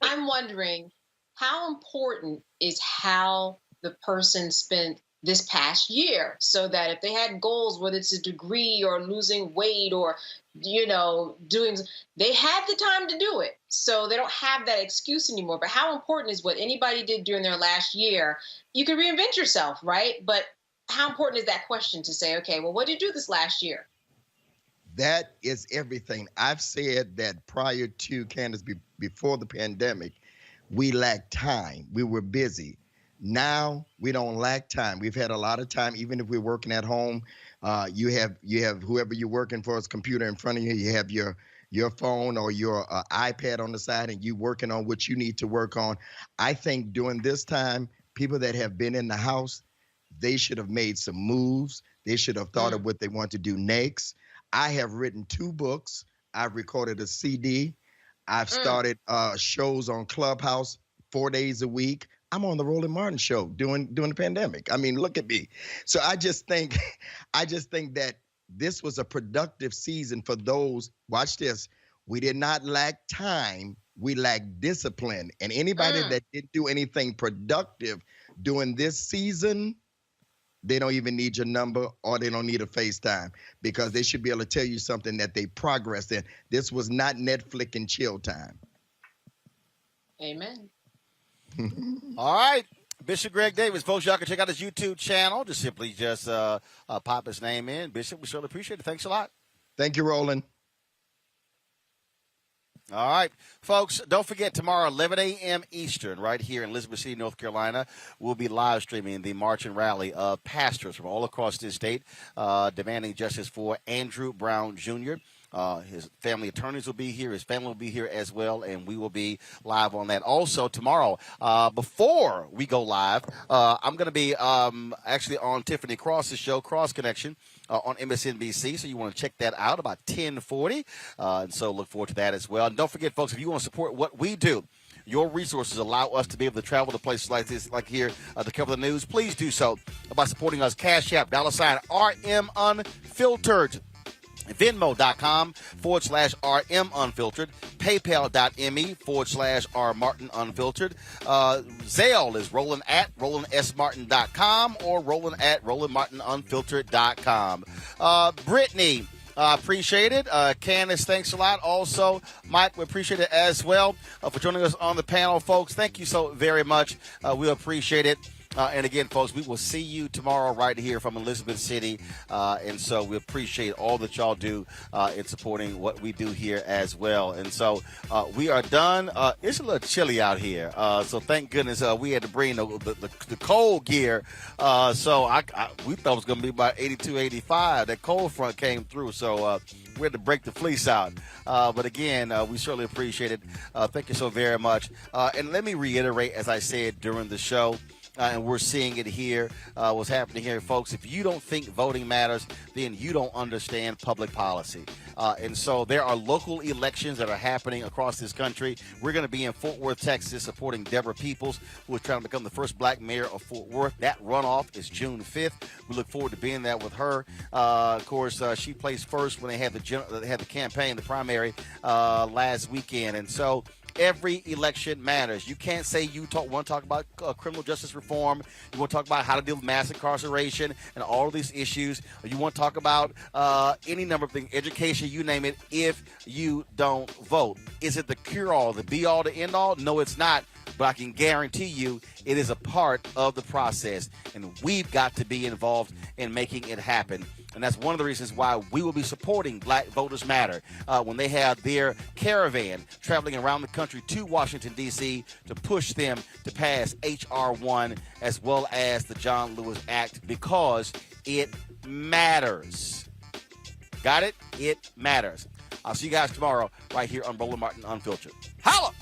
I'm wondering, how important is how the person spent this past year, so that if they had goals, whether it's a degree or losing weight or, doing, they had the time to do it. So they don't have that excuse anymore. But how important is what anybody did during their last year? You can reinvent yourself, right? But how important is that question to say, okay, well, what did you do this last year? That is everything. I've said that prior to, Candace, before the pandemic, we lacked time. We were busy. Now we don't lack time. We've had a lot of time, even if we're working at home. You have whoever you're working for, is computer in front of you. You have your phone or your iPad on the side, and you working on what you need to work on. I think during this time, people that have been in the house, they should have made some moves. They should have thought of what they want to do next. I have written 2 books. I've recorded a CD. I've started shows on Clubhouse 4 days a week. I'm on the Roland Martin show during the pandemic. I mean, look at me. So I just think that this was a productive season for those. Watch this. We did not lack time. We lacked discipline. And anybody that didn't do anything productive during this season, they don't even need your number or they don't need a FaceTime, because they should be able to tell you something that they progressed in. This was not Netflix and chill time. Amen. All right. Bishop Greg Davis. Folks, y'all can check out his YouTube channel. Just pop his name in. Bishop, we certainly appreciate it. Thanks a lot. Thank you, Roland. All right, folks, don't forget tomorrow, 11 a.m. Eastern, right here in Elizabeth City, North Carolina, we'll be live streaming the march and rally of pastors from all across this state demanding justice for Andrew Brown Jr. His family attorneys will be here. His family will be here as well, and we will be live on that. Also, tomorrow, before we go live, I'm going to be actually on Tiffany Cross's show, Cross Connection, on MSNBC, so you want to check that out about 10:40, and so look forward to that as well. And don't forget, folks, if you want to support what we do, your resources allow us to be able to travel to places like this, like here, to cover the news. Please do so by supporting us. Cash App, $RM Unfiltered. Venmo.com/RM Unfiltered. PayPal.me/R Martin Unfiltered. Zelle is Roland at RolandSMartin.com or Roland at RolandMartinUnfiltered.com. Brittany, appreciate it. Candace, thanks a lot. Also, Mike, we appreciate it as well for joining us on the panel, folks. Thank you so very much. We appreciate it. And again, folks, we will see you tomorrow right here from Elizabeth City. And so we appreciate all that y'all do in supporting what we do here as well. And so we are done. It's a little chilly out here. So thank goodness we had to bring the cold gear. So we thought it was going to be about 82, 85. That cold front came through. So we had to break the fleece out. But again, we certainly appreciate it. Thank you so very much. And let me reiterate, as I said during the show, and we're seeing it here, what's happening here, folks. If you don't think voting matters, then you don't understand public policy. And so there are local elections that are happening across this country. We're going to be in Fort Worth, Texas, supporting Deborah Peoples, who is trying to become the first black mayor of Fort Worth. That runoff is June 5th. We look forward to being there with her. Of course, she placed first when they had the campaign, the primary last weekend. And so every election matters. You can't say you want to talk about criminal justice reform. You want to talk about how to deal with mass incarceration and all of these issues. Or you want to talk about any number of things, education, you name it, if you don't vote. Is it the cure-all, the be-all, the end-all? No, it's not. but I can guarantee you it is a part of the process, and we've got to be involved in making it happen. And that's one of the reasons why we will be supporting Black Voters Matter when they have their caravan traveling around the country to Washington, D.C. to push them to pass H.R. 1 as well as the John Lewis Act, because it matters. Got it? It matters. I'll see you guys tomorrow right here on Roland Martin Unfiltered. Holla!